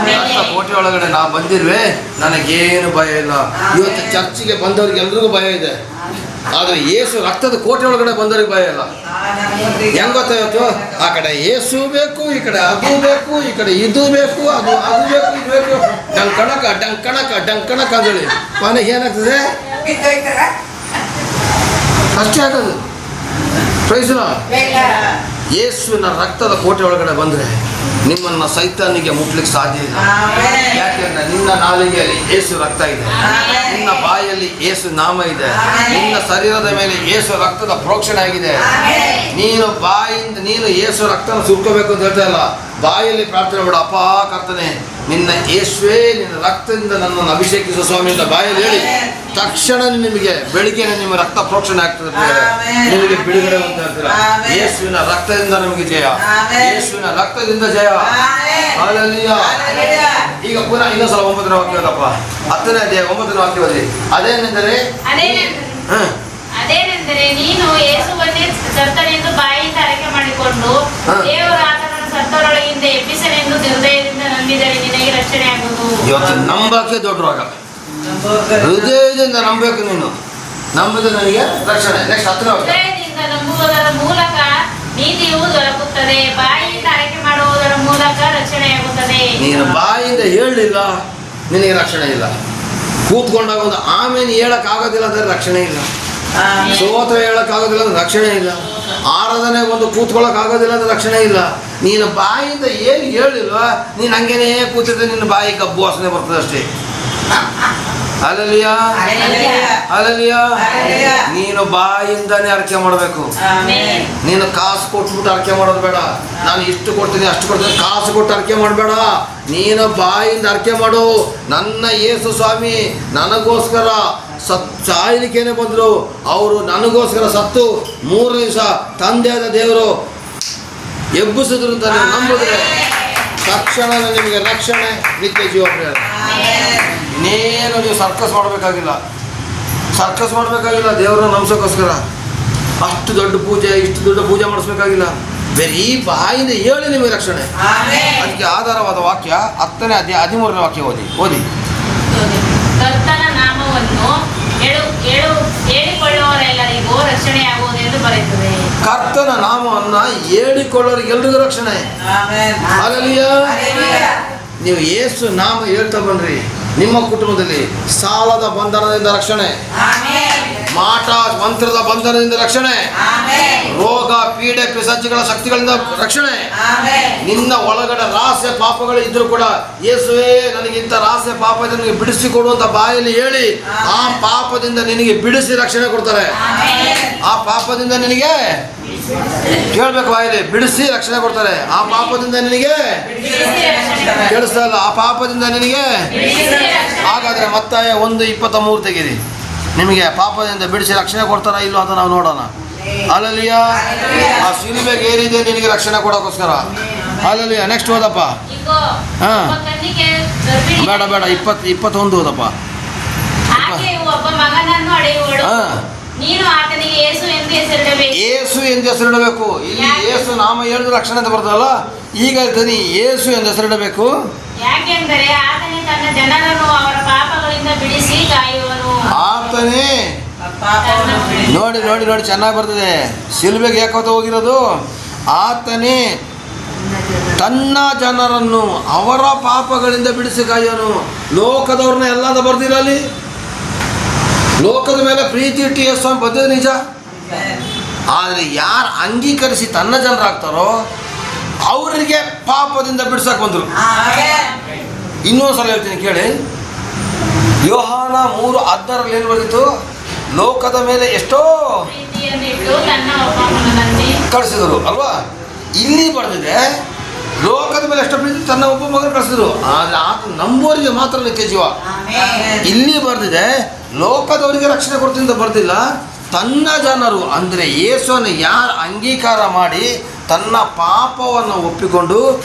ರಕ್ತ ಕೋಟೆ ಒಳಗಡೆ ನಾವು ಬಂದಿರುವೆ, ನನಗೇನು ಭಯ ಇಲ್ಲ. ಇವತ್ತು ಚರ್ಚಿಗೆ ಬಂದವ್ರಿಗೆ ಎಲ್ರಿಗೂ ಭಯ ಇದೆ. ಆದರೆ ಯೇಸು ರಕ್ತದ ಕೋಟೆ ಒಳಗಡೆ ಬಂದವರಿಗೆ ಭಯ ಇಲ್ಲ. ಹೆಂಗ್ ಗೊತ್ತಾಯ್ತು? ಆ ಕಡೆ ಯೇಸು ಬೇಕು, ಈ ಕಡೆ ಅದು ಬೇಕು, ಈ ಕಡೆ ಇದು ಬೇಕು, ಅದು ಬೇಕು, ಇದು ಬೇಕು, ಡಂಕಣಕ ಅಂದೇಳಿ ಮನೆಗೆ ಏನಾಗ್ತದೆ? ಅಷ್ಟೇ ಆಗೋದು. Praise Lord. ಯೇಸುವಿನ ರಕ್ತದ ಕೋಟೆ ಒಳಗಡೆ ಬಂದರೆ ನಿಮ್ಮನ್ನು ಸೈತಾನಿಗೆ ಮುಟ್ಲಿಕ್ಕೆ ಸಾಧ್ಯ ಇಲ್ಲ. ಯಾಕೆಂದ್ರೆ ನಿನ್ನ ನಾಲಿಗೆಯಲ್ಲಿ ಯೇಸು ರಕ್ತ ಇದೆ, ನಿನ್ನ ಬಾಯಲ್ಲಿ ಯೇಸು ನಾಮ ಇದೆ, ನಿನ್ನ ಶರೀರದ ಮೇಲೆ ಯೇಸು ರಕ್ತದ ಪ್ರೋಕ್ಷಣೆ ಆಗಿದೆ. ನೀನು ಯೇಸು ರಕ್ತನ ಸುರ್ಕೋಬೇಕು ಅಂತ ಹೇಳ್ತಾ ಇಲ್ಲ, ಬಾಯಲ್ಲಿ ಪ್ರಾರ್ಥನೆ ಮಾಡು. ಅಪ್ಪ ಕರ್ತನೆ, ನಿನ್ನ ಯೇಸುವೇ ನಿನ್ನ ರಕ್ತದಿಂದ ನನ್ನನ್ನು ಅಭಿಷೇಕಿಸುವ ಸ್ವಾಮಿ ಅಂತ ಬಾಯಲ್ಲಿ ಹೇಳಿ ತಕ್ಷಣ ನಿಮಗೆ ಬೆಳಿಗ್ಗೆ ನಿಮ್ಮ ರಕ್ತ ಪ್ರೋಕ್ಷಣೆ ಆಗ್ತದೆ, ನಿಮಗೆ ಬಿಡುಗಡೆ ಅಂತ ಹೇಳ್ತೀರ. ಯೇಸುವಿನ ರಕ್ತದಿಂದ ನಮಗೆ ಜಯ, ಯೇಸುವಿನ ರಕ್ತದಿಂದ ಜಯ. ಹಲ್ಲೆಲೂಯಾ. ಈಗ ಪುನಃ ಇನ್ನೊಂದ್ಸಲ 9ನೇ ವಾಕ್ಯ ಓದಪ್ಪ. 10ನೇ ಅಧ್ಯಾಯ 9ನೇ ವಾಕ್ಯ ಓದಿ. ಅದೇನೆಂದರೆ ನೀನು ಯೇಸುವನ್ನೇ ಕರ್ತನೆಂದು ಬಾಯಿಂದ ಅರಿಕೆ ಮಾಡಿಕೊಂಡು ದೇವರು ಆತನನ್ನು ಸತ್ತವರೊಳಗಿಂದ ಎಬ್ಬಿಸನೆಂದು ಹೃದಯದಿಂದ ನಂಬಿದರೆ ನಿನಗೆ ರಕ್ಷಣೆ ಆಗುವುದು. ಇವತ್ತು ನಂಬಕ್ಕೆ ದೊಡ್ಡ ರೋಗ. ಹೃದಯದಿಂದ ನಂಬಬೇಕು. ನೀನು ನಂಬಿದ್ರೆ ನನಗೆ ರಕ್ಷಣೆ. ನೆಕ್ಸ್ಟ್ 10ನೇ ವಾಕ್ಯ. ಹೃದಯದಿಂದ ನಂಬುವುದರ ಮೂಲಕ ನೀತಿಯು ದೊರಕುತ್ತದೆ, ಬಾಯಿಯಿಂದ ಅರಿಕೆ ಮಾಡುವುದರ ಮೂಲಕ ರಕ್ಷಣೆಯಾಗುತ್ತದೆ. ನೀನು ಬಾಯಿಂದ ಹೇಳಲಿಲ್ಲ, ನಿನಗೆ ರಕ್ಷಣೆ ಇಲ್ಲ. ಕೂತ್ಕೊಂಡಾಗ ಒಂದು ಆಮೇಲೆ ಹೇಳಕ್ಕಾಗೋದಿಲ್ಲ ಅಂದರೆ ರಕ್ಷಣೆ ಇಲ್ಲ. ಸ್ತೋತ್ರ ಹೇಳಕ್ಕಾಗೋದಿಲ್ಲ ಅಂದ್ರೆ ರಕ್ಷಣೆ ಇಲ್ಲ. ಆರಾಧನೆ ಒಂದು ಕೂತ್ಕೊಳ್ಳೋಕ್ಕಾಗೋದಿಲ್ಲ ಅಂದ್ರೆ ರಕ್ಷಣೆ ಇಲ್ಲ. ನೀನು ಬಾಯಿಂದ ಏನು ಹೇಳಿಲ್ವ, ನೀನು ಹಂಗೇನೇ ಕೂತಿದ್ರೆ ನಿನ್ನ ಬಾಯಿ ಗಬ್ಬು ವಾಸನೆ ಬರ್ತದೆ ಅಷ್ಟೇ. Hallelujah, hallelujah. ನೀನು ಬಾಯಿಂದಾನೇ ಅರ್ಕೆ ಮಾಡಬೇಕು. ನೀನು ಕಾಸು ಕೊಟ್ಬಿಟ್ಟು ಅರ್ಕೆ ಮಾಡೋದು ಬೇಡ. ನಾನು ಇಷ್ಟು ಕೊಡ್ತೀನಿ ಅಷ್ಟು ಕೊಡ್ತೀನಿ ಕಾಸು ಕೊಟ್ಟು ಅರ್ಕೆ ಮಾಡಬೇಡ. ನೀನು ಬಾಯಿಂದ ಅರ್ಕೆ ಮಾಡು. ನನ್ನ ಯೇಸು ಸ್ವಾಮಿ ನನಗೋಸ್ಕರ ಸಾಯಲಿಕ್ಕೇನೆ ಬಂದರು, ಅವರು ನನಗೋಸ್ಕರ ಸತ್ತು 3 ದಿವಸ ತಂದೆಯಾದ ದೇವರು ಎಬ್ಬಿಸಿದ್ರು ಅಂತ ನೀವು ನಂಬಿದ್ರೆ ತಕ್ಷಣ ನಿಮಗೆ ರಕ್ಷಣೆ, ನಿತ್ಯ ಜೀವ. ಇನ್ನೇನು ನೀವು ಸರ್ಕಸ್ ಮಾಡಬೇಕಾಗಿಲ್ಲ, ದೇವರನ್ನ ನಂಬಿಸೋಕ್ಕೋಸ್ಕರ ಅಷ್ಟು ದೊಡ್ಡ ಪೂಜೆ, ಇಷ್ಟು ದೊಡ್ಡ ಪೂಜೆ ಮಾಡಿಸ್ಬೇಕಾಗಿಲ್ಲ. ಬರೀ ಬಾಯಿಂದ ಹೇಳಿ ನಿಮಗೆ ರಕ್ಷಣೆ. ಅದಕ್ಕೆ ಆಧಾರವಾದ ವಾಕ್ಯ 10ನೇ ಅಧ್ಯಾಯ 13ನೇ ವಾಕ್ಯ ಓದಿ. ಕರ್ತನ ನಾಮವನ್ನು ಹೇಳಿಕೊಳ್ಳುವವರೆಲ್ಲರಿಗೂ ರಕ್ಷಣೆಯಾಗುವುದೆಂದು ಬರೆಯುತ್ತದೆ. ಕರ್ತನ ನಾಮವನ್ನು ಹೇಳಿಕೊಳ್ಳೋರಿಗೆಲ್ರಿಗೂ ರಕ್ಷಣೆ. ಹಲ್ಲೆಲೂಯಾ. ನೀವು ಯೇಸು ನಾಮ ಹೇಳ್ತಾ ಬನ್ರಿ, ನಿಮ್ಮ ಕುಟುಂಬದಲ್ಲಿ ಸಾಲದ ಬಂಧನದಿಂದ ರಕ್ಷಣೆ, ಮಾಟ ಮಂತ್ರದ ಬಂಧನದಿಂದ ರಕ್ಷಣೆ, ರೋಗ ಪೀಡೆ ಪಿಶಾಚಿಗಳ ಶಕ್ತಿಗಳಿಂದ ರಕ್ಷಣೆ. ನಿನ್ನ ಒಳಗಡೆ ರಹಸ್ಯ ಪಾಪಗಳು ಇದ್ರೂ ಕೂಡ ಯೇಸುವೇ ನನಗಿಂತ ರಹಸ್ಯ ಪಾಪ ನಿನಗೆ ಬಿಡಿಸಿ ಕೊಡುವಂತ ಬಾಯಲ್ಲಿ ಹೇಳಿ ಆ ಪಾಪದಿಂದ ನಿನಗೆ ಬಿಡಿಸಿ ರಕ್ಷಣೆ ಕೊಡ್ತಾರೆ. ಆ ಪಾಪದಿಂದ ನಿನಗೆ ಕೇಳ್ಬೇಕು, ಬಾಯಲ್ಲಿ ಬಿಡಿಸಿ ರಕ್ಷಣೆ ಕೊಡ್ತಾರೆ. ಆ ಪಾಪದಿಂದ ನಿನಗೆ ಕೇಳಿಸ್ತಾ ಇಲ್ಲ, ಆ ಪಾಪದಿಂದ ನಿನಗೆ. ಹಾಗಾದ್ರೆ ಮತ್ತಾಯ 1:23 ತೆಗೀರಿ. ನಿಮಗೆ ಪಾಪದಿಂದ ಬಿಡಿಸಿ ರಕ್ಷಣೆ ಕೊಡ್ತಾರಾ ಇಲ್ಲೋ ಅಂತ ನಾವು ನೋಡೋಣ. ಹಲ್ಲೆಲೂಯಾ. ಆ ಶಿಲುಬೆಗೆ ಏರಿದೆ ನಿನಗೆ ರಕ್ಷಣೆ ಕೊಡೋಕ್ಕೋಸ್ಕರ. ಹಲ್ಲೆಲೂಯಾ. ನೆಕ್ಸ್ಟ್ ಓದಪ್ಪ. ಬೇಡ 21 ಓದಪ್ಪ. ಒಬ್ಬ ಮಗನನ್ನು ಅಡೆಯುವಳು, ನೀನು ಆತನಿಗೆ ಯೇಸು ಎಂದು ಹೆಸರಿಡಬೇಕು. ಯೇಸು ಎಂದು ಹೆಸರಿಡಬೇಕು. ಇಲ್ಲಿ ಯೇಸು ನಾಮ ಹೇಳಿದ್ರೆ ರಕ್ಷಣೆ ಅಂತ ಬರ್ತದಲ್ಲ, ಈಗ ಹೇಳ್ತೀನಿ ಯೇಸು ಎಂದು ಹೆಸರಿಡಬೇಕು. ಯಾಕೆಂದರೆ ಆತನೇ ತನ್ನ ಜನರನ್ನು ಅವರ ಪಾಪಗಳಿಂದ ಬಿಡಿಸಿ ಕಾಯುವನು. ಆತನೇ ನೋಡಿ ಚೆನ್ನಾಗಿ ಬರ್ತದೆ. ಶಿಲುಬೆಗೆ ಯಾಕಂತ ಹೋಗಿರೋದು, ಆತನೇ ತನ್ನ ಜನರನ್ನು ಅವರ ಪಾಪಗಳಿಂದ ಬಿಡಿಸಿ ಕಾಯೋನು. ಲೋಕದವ್ರನ್ನ ಎಲ್ಲದ ಬರ್ದಿರಲ್ಲಿ ಲೋಕದ ಮೇಲೆ ಪ್ರೀತಿ ಇಟ್ಟು ಯೇಸು ಸ್ವಾಮಿ ಬಂದಿದ್ದು ನಿಜ. ಆದರೆ ಯಾರು ಅಂಗೀಕರಿಸಿ ತನ್ನ ಜನರಾಗ್ತಾರೋ ಅವರಿಗೆ ಪಾಪದಿಂದ ಬಿಡ್ಸಕ್ಕೆ ಬಂದರು. ಇನ್ನೊಂದ್ಸಲ ಹೇಳ್ತೀನಿ ಕೇಳಿ. ಯೋಹಾನ 3:10 ಏನು ಬರ್ದಿತ್ತು? ಲೋಕದ ಮೇಲೆ ಎಷ್ಟೋ ಕಳಿಸಿದರು ಅಲ್ವಾ. ಇಲ್ಲಿ ಬರ್ದಿದೆ ಲೋಕದ ಮೇಲೆ ಎಷ್ಟೋ ಪ್ರೀತಿ ತನ್ನ ಒಬ್ಬ ಮಗನ ಕಳಿಸಿದ್ರು. ಆದರೆ ಆತ ನಂಬೋರಿಗೆ ಮಾತ್ರ ನಿತ್ಯ ಜೀವ. ಇಲ್ಲಿ ಬರ್ದಿದೆ ಲೋಕದವರಿಗೆ ರಕ್ಷಣೆ ಕೊಡ್ತೀನಿ ಅಂತ ಬರ್ದಿಲ್ಲ. ತನ್ನ ಜನರು ಅಂದರೆ ಯೇಸುವನ್ನು ಯಾರು ಅಂಗೀಕಾರ ಮಾಡಿ ತನ್ನ ಪಾಪವನ್ನು ಒಪ್ಪಿಕೊಂಡು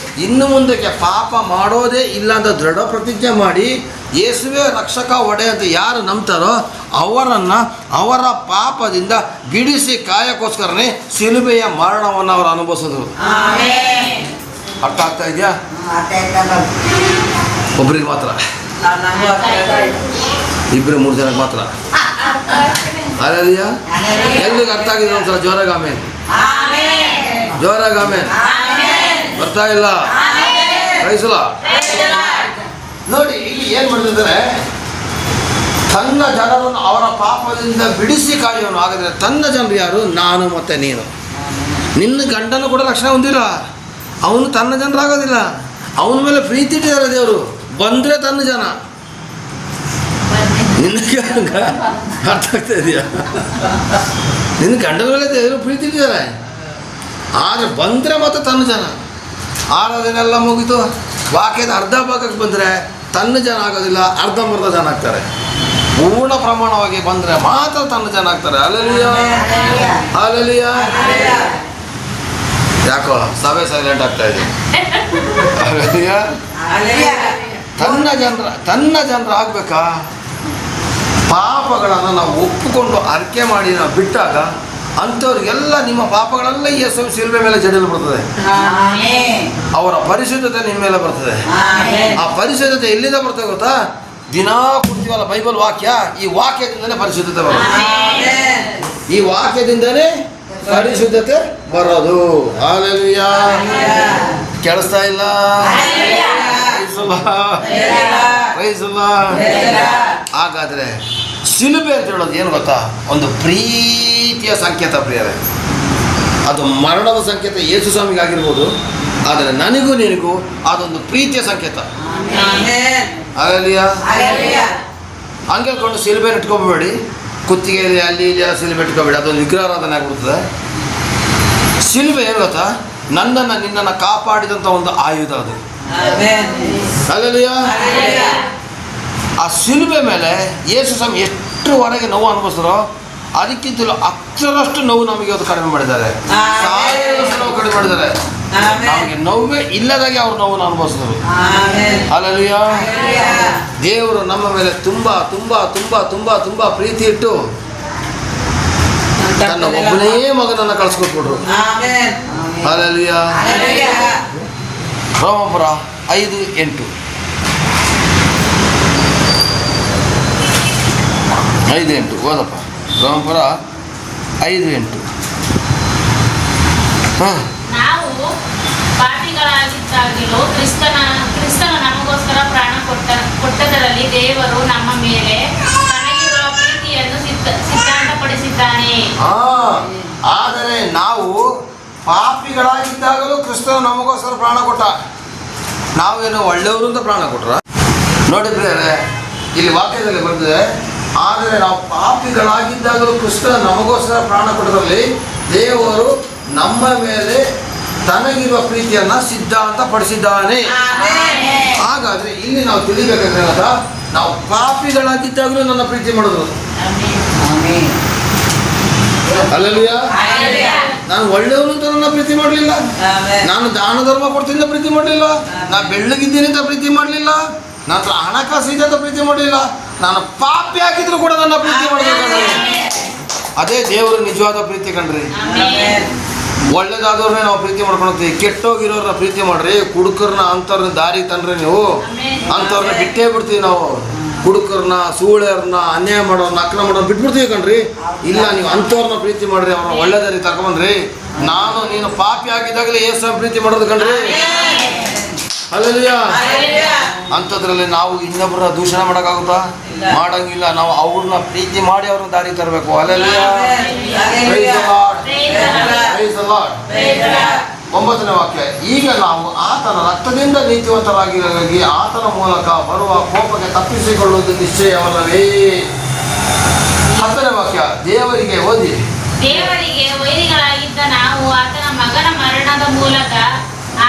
ಇನ್ನು ಮುಂದಕ್ಕೆ ಪಾಪ ಮಾಡೋದೇ ಇಲ್ಲ ಅಂತ ದೃಢ ಪ್ರತಿಜ್ಞೆ ಮಾಡಿ ಯೇಸುವೇ ರಕ್ಷಕ ಒಡೆ ಅಂತ ಯಾರು ನಂಬ್ತಾರೋ ಅವರನ್ನು ಅವರ ಪಾಪದಿಂದ ಬಿಡಿಸಿ ಕಾಯಕ್ಕೋಸ್ಕರನೇ ಶಿಲುಬೆಯ ಮರಣವನ್ನು ಅವರು ಅನುಭವಿಸಿದ್ರು. ಅರ್ಥ ಆಗ್ತಾ ಇದೆಯಾ? ಒಬ್ಬರಿಗೆ ಮಾತ್ರ, 2-3 ಜನಕ್ಕೆ ಮಾತ್ರ. ಅಲ್ಲಯ್ಯ ಎಲ್ರಿಗೂ ಅರ್ಥ ಆಗಿದೆ ಒಂದ್ಸಲ ಜೋರಾಗಿ ಆಮೇಲೆ ಜೋರಾಗಿ ಆಮೇಲೆ ಬರ್ತಾ ಇಲ್ಲ ರೈಸಲ್ಲ ನೋಡಿ ಇಲ್ಲಿ ಏನು ಮಾಡಿದ್ದಾರೆ, ತನ್ನ ಜನರನ್ನು ಅವರ ಪಾಪದಿಂದ ಬಿಡಿಸಿ ಕಾಯುವನು. ಹಾಗಾದರೆ ತನ್ನ ಜನರು ಯಾರು? ನಾನು ಮತ್ತು ನೀನು. ನಿನ್ನ ಗಂಡನು ಕೂಡ ರಕ್ಷಣೆ ಹೊಂದಿಲ್ಲ, ಅವನು ತನ್ನ ಜನರಾಗೋದಿಲ್ಲ. ಅವನ ಮೇಲೆ ಪ್ರೀತಿ ಇಟ್ಟಿದ್ದಾರೆ ದೇವರು. ಬಂದರೆ ತನ್ನ ಜನ. ನಿನಗೆ ಅರ್ಥ ಆಗ್ತಾ ಇದೆಯಾ? ನಿನ್ನ ಗಂಡನ ಮೇಲೆ ದೇವರು ಪ್ರೀತಿ ಇಟ್ಟಿದ್ದಾರೆ, ಆದರೆ ಬಂದರೆ ಮತ್ತೆ ತನ್ನ ಜನ. ಆರಾಧನೆ ಎಲ್ಲ ಮುಗಿತು, ವಾಕ್ಯದ ಅರ್ಧ ಭಾಗಕ್ಕೆ ಬಂದರೆ ತನ್ನ ಜನ ಆಗೋದಿಲ್ಲ, ಅರ್ಧಂಬರ್ಧ ಜನ ಆಗ್ತಾರೆ. ಪೂರ್ಣ ಪ್ರಮಾಣವಾಗಿ ಬಂದರೆ ಮಾತ್ರ ತನ್ನ ಜನ ಆಗ್ತಾರೆ. ಅಲ್ಲೆಲಿಯ ಅಲ್ಲೆಲಿಯ. ಯಾಕೋ ಸಭೆ ಸೈಲೆಂಟ್ ಆಗ್ತಾ ಇದೆ? ಅಲ್ಲೆಲಿಯ. ತನ್ನ ಜನರ ಆಗ್ಬೇಕಾ? ಪಾಪಗಳನ್ನು ನಾವು ಒಪ್ಪಿಕೊಂಡು ಅರಿಕೆ ಮಾಡಿ ನಾವು ಬಿಟ್ಟಾಗ ಅಂಥವ್ರಿಗೆಲ್ಲ ನಿಮ್ಮ ಪಾಪಗಳೆಲ್ಲ ಯೇಸು ಶಿಲುಬೆ ಮೇಲೆ ಜಡಿಯಲು ಬರ್ತದೆ. ಅವರ ಪರಿಶುದ್ಧತೆ ನಿಮ್ಮ ಮೇಲೆ ಬರ್ತದೆ. ಆ ಪರಿಶುದ್ಧತೆ ಎಲ್ಲಿಂದ ಬರ್ತದೆ ಗೊತ್ತಾ? ದಿನಾ ಕೊಡ್ತೀವಲ್ಲ ಬೈಬಲ್ ವಾಕ್ಯ, ಈ ವಾಕ್ಯದಿಂದಲೇ ಪರಿಶುದ್ಧತೆ ಬರೋದು. ಈ ವಾಕ್ಯದಿಂದಲೇ ಪರಿಶುದ್ಧತೆ ಬರೋದು. ಹಲ್ಲೆಲೂಯಾ. ಕೇಳಿಸ್ತಾ ಇಲ್ಲ? ಪ್ರೈಸ್ ಅಲ್ಲ. ಹಾಗಾದರೆ ಶಿಲುಬೆ ಅಂತ ಹೇಳೋದು ಏನು ಗೊತ್ತಾ? ಒಂದು ಪ್ರೀತಿಯ ಸಂಕೇತ ಪ್ರಿಯರೇ. ಅದು ಮರಣದ ಸಂಕೇತ ಯೇಸು ಸ್ವಾಮಿಗಾಗಿರ್ಬೋದು, ಆದರೆ ನನಗೂ ನಿನಗೂ ಅದೊಂದು ಪ್ರೀತಿಯ ಸಂಕೇತ. ಅಲ್ಲಿಯ ಹಂಗೆಳ್ಕೊಂಡು ಶಿಲುಬೆ ಇಟ್ಕೊಬೇಡಿ, ಕುತ್ತಿಗೆಯಲ್ಲಿ ಅಲ್ಲಿ ಇಲ್ಲಿ ಶಿಲುಬೆ ಇಟ್ಕೋಬೇಡಿ, ಅದೊಂದು ವಿಗ್ರಹಾರಾಧನೆ ಆಗಿಬಿಡ್ತದೆ. ಶಿಲುಬೆ ಏನು ಗೊತ್ತಾ? ನನ್ನನ್ನು ನಿನ್ನನ್ನು ಕಾಪಾಡಿದಂಥ ಒಂದು ಆಯುಧ ಅದು. ಅಲ್ಲಿಯ ಆ ಶಿಲುಬೆ ಮೇಲೆ ಯೇಸು ಸ್ವಾಮಿ ಎಷ್ಟುವರೆಗೆ ನೋವು ಅನುಭವಿಸಿದ್ರು, ಅದಕ್ಕಿಂತಲೂ ಅಕ್ಷರಷ್ಟು ನೋವು ನಮಗೆ ಅದು ಕಡಿಮೆ ಮಾಡಿದ್ದಾರೆ. ಸಾಯಷ್ಟು ನೋವು ಕಡಿಮೆ ಮಾಡಿದ್ದಾರೆ. ನಮಗೆ ನೋವೇ ಇಲ್ಲದಾಗೆ ಅವ್ರು ನೋವನ್ನು ಅನುಭವಿಸಿದ್ರು. ಅಲ್ಲಲ್ಲಿಯ ದೇವರು ನಮ್ಮ ಮೇಲೆ ತುಂಬ ತುಂಬ ತುಂಬ ತುಂಬ ತುಂಬ ಪ್ರೀತಿ ಇಟ್ಟು ತನ್ನ ಒಬ್ಬನೇ ಮಗನನ್ನು ಕಳಿಸ್ಕೊಟ್ಬಿಟ್ರು. ಅಲ್ಲಲ್ಲಿಯ ರೋಮಪುರ 5:8 5:8 ಓದಪ್ಪ. ರೋಮಪುರ 5:8. ನಾವು ಪಾಪಿಗಳಾಗಿದ್ದಾಗಲೂ ಕ್ರಿಸ್ತನ ನಮಗೋಸ್ಕರ ಪ್ರಾಣ ಕೊಟ್ಟದರಲ್ಲಿ ದೇವರು ನಮ್ಮ ಮೇಲೆ ತನಗಿರುವ ಪ್ರೀತಿಯನ್ನು ಸಿದ್ಧಾಂತಪಡಿಸಿದ್ದಾನೆ. ಆದರೆ ನಾವು ಪಾಪಿಗಳಾಗಿದ್ದಾಗಲೂ ಕ್ರಿಸ್ತನು ನಮಗೋಸ್ಕರ ಪ್ರಾಣ ಕೊಟ್ಟ. ನಾವೇನು ಒಳ್ಳೆಯವರು ಅಂತ ಪ್ರಾಣ ಕೊಟ್ರ? ನೋಡಿ ಪ್ರಿಯರೇ, ಇಲ್ಲಿ ವಾಕ್ಯದಲ್ಲಿ ಬರ್ತದೆ, ಆದರೆ ನಾವು ಪಾಪಿಗಳಾಗಿದ್ದಾಗಲೂ ಕ್ರಿಸ್ತನು ನಮಗೋಸ್ಕರ ಪ್ರಾಣ ಕೊಟ್ಟರಲ್ಲಿ ದೇವರು ನಮ್ಮ ಮೇಲೆ ತನಗಿರುವ ಪ್ರೀತಿಯನ್ನು ಸಿದ್ಧಾಂತಪಡಿಸಿದ್ದಾನೆ. ಹಾಗಾದರೆ ಇಲ್ಲಿ ನಾವು ತಿಳಿಬೇಕಾದ್ರೆ ನಾವು ಪಾಪಿಗಳಾಗಿದ್ದಾಗಲೂ ನನ್ನ ಪ್ರೀತಿ ಮಾಡಿದ್ರು. ಅಲ್ಲಲ್ಲಿಯ ನಾನು ಒಳ್ಳೆಯವನು ಅಂತ ನನ್ನ ಪ್ರೀತಿ ಮಾಡಲಿಲ್ಲ, ನಾನು ದಾನ ಧರ್ಮ ಕೊಡ್ತೀನಿ ಅಂತ ಪ್ರೀತಿ ಮಾಡಲಿಲ್ಲ, ನಾನು ಬೆಳ್ಳಗಿದ್ದೀನಿ ಅಂತ ಪ್ರೀತಿ ಮಾಡಲಿಲ್ಲ, ನನ್ನ ಹತ್ರ ಹಣಕಾಸು ಇದೆ ಅಂತ ಪ್ರೀತಿ ಮಾಡಲಿಲ್ಲ, ನಾನು ಪಾಪಿ ಆಗಿದ್ರು ಕೂಡ ನನ್ನ ಪ್ರೀತಿ ಮಾಡಬೇಕಂದ್ರೆ ಅದೇ ದೇವರು ನಿಜವಾದ ಪ್ರೀತಿ ಕಣ್ರಿ. ಒಳ್ಳೇದಾದವ್ರನ್ನೇ ನಾವು ಪ್ರೀತಿ ಮಾಡ್ಕೊಳ್ತೀವಿ, ಕೆಟ್ಟೋಗಿರೋರನ್ನ ಪ್ರೀತಿ ಮಾಡ್ರಿ. ಕುಡುಕರನ್ನ ಅಂಥವ್ರನ್ನ ದಾರಿ ತಂದ್ರೆ ನೀವು ಅಂಥವ್ರನ್ನ ಬಿಟ್ಟೇ ಬಿಡ್ತೀವಿ ನಾವು. ಕುಡುಕರನ್ನ, ಸೂಳೆಯವ್ರನ್ನ, ಅನ್ಯಾಯ ಮಾಡೋರನ್ನ, ಅಕ್ರಮ ಮಾಡೋರು ಬಿಟ್ಬಿಡ್ತೀವಿ ಕಣ್ರಿ. ಇಲ್ಲ, ನೀವು ಅಂಥವ್ರನ್ನ ಪ್ರೀತಿ ಮಾಡ್ರಿ, ಅವ್ರನ್ನ ಒಳ್ಳೆ ದಾರಿ ತಗೊಂಬಂದ್ರಿ. ನಾನು ನೀನು ಪಾಪಿ ಆಗಿದ್ದಾಗಲೇ ಯೇಸು ಪ್ರೀತಿ ಮಾಡೋದು ಕಣ್ರಿ. ಅಲ್ಲಲ್ಲಿಯ ಅಂಥದ್ರಲ್ಲಿ ನಾವು ಇನ್ನೊಬ್ಬರ ದೂಷಣೆ ಮಾಡೋಕ್ಕಾಗುತ್ತಾ? ಮಾಡಂಗಿಲ್ಲ. ನಾವು ಅವ್ರನ್ನ ಪ್ರೀತಿ ಮಾಡಿ ಅವ್ರನ್ನ ದಾರಿ ತರಬೇಕು. ಅಲ್ಲಲ್ಲಿಯ 9ನೇ ವಾಕ್ಯ. ಈಗ ನಾವು ಆತನ ರಕ್ತದಿಂದ ನೀತಿವಂತರಾಗಿ ಆತನ ಮೂಲಕ ಬರುವ ಕೋಪಕ್ಕೆ ತಪ್ಪಿಸಿಕೊಳ್ಳುವುದು ನಿಶ್ಚಯವಲ್ಲವೇ? 10ನೇ ವಾಕ್ಯ ದೇವರಿಗೆ ಓದಿ. ದೇವರಿಗೆ ವೈರಿಗಳಾಗಿದ್ದ ನಾವು ಆತನ ಮಗನ ಮರಣದ ಮೂಲಕ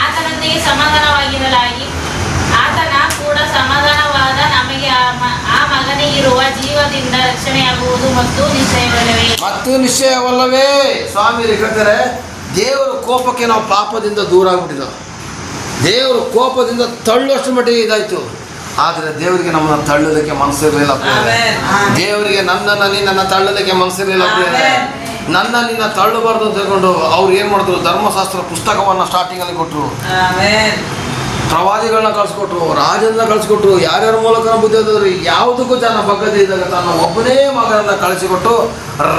ಆತನೊಂದಿಗೆ ಸಮಾಧಾನವಾಗಿರಲಾಗಿ ಆತನ ಕೂಡ ಸಮಾಧಾನವಾದ ನಮಗೆ ಆ ಮಗನಿಗಿರುವ ಜೀವದಿಂದ ರಕ್ಷಣೆಯಾಗುವುದು ಮತ್ತು ನಿಶ್ಚಯವಲ್ಲವೇ? ಸ್ವಾಮಿ ಹೇಳ್ತಾರೆ, ದೇವರ ಕೋಪಕ್ಕೆ ನಾವು ಪಾಪದಿಂದ ದೂರ ಆಗ್ಬಿಟ್ಟಿದ್ದೆವು. ದೇವರು ಕೋಪದಿಂದ ತಳ್ಳುವಷ್ಟು ಮಟ್ಟಿಗೆ ಇದಾಯಿತು. ಆದರೆ ದೇವರಿಗೆ ನಮ್ಮನ್ನು ತಳ್ಳೋದಕ್ಕೆ ಮನಸ್ಸಿರಲಿಲ್ಲ. ದೇವರಿಗೆ ನನ್ನನ್ನು ನಿನ್ನನ್ನು ತಳ್ಳೋದಕ್ಕೆ ಮನಸ್ಸಿರಲಿಲ್ಲ. ನನ್ನ ನಿನ್ನ ತಳ್ಳಬಾರ್ದು ಅಂತ ಹೇಳ್ಕೊಂಡು ಅವ್ರು ಏನು ಮಾಡಿದ್ರು? ಧರ್ಮಶಾಸ್ತ್ರ ಪುಸ್ತಕವನ್ನು ಸ್ಟಾರ್ಟಿಂಗಲ್ಲಿ ಕೊಟ್ಟರು. ಪ್ರವಾದಿಗಳನ್ನ ಕಳಿಸ್ಕೊಟ್ರು, ರಾಜನ್ನ ಕಳಿಸ್ಕೊಟ್ರು, ಯಾರ್ಯಾರ ಮೂಲಕ ಬುದ್ಧಿ ಹೋದ್ರು, ಯಾವುದಕ್ಕೂ ತನ್ನ ಬಗ್ಗದೆ ಇದ್ದಾಗ ತನ್ನ ಒಬ್ಬನೇ ಮಗನನ್ನ ಕಳಿಸಿಕೊಟ್ಟು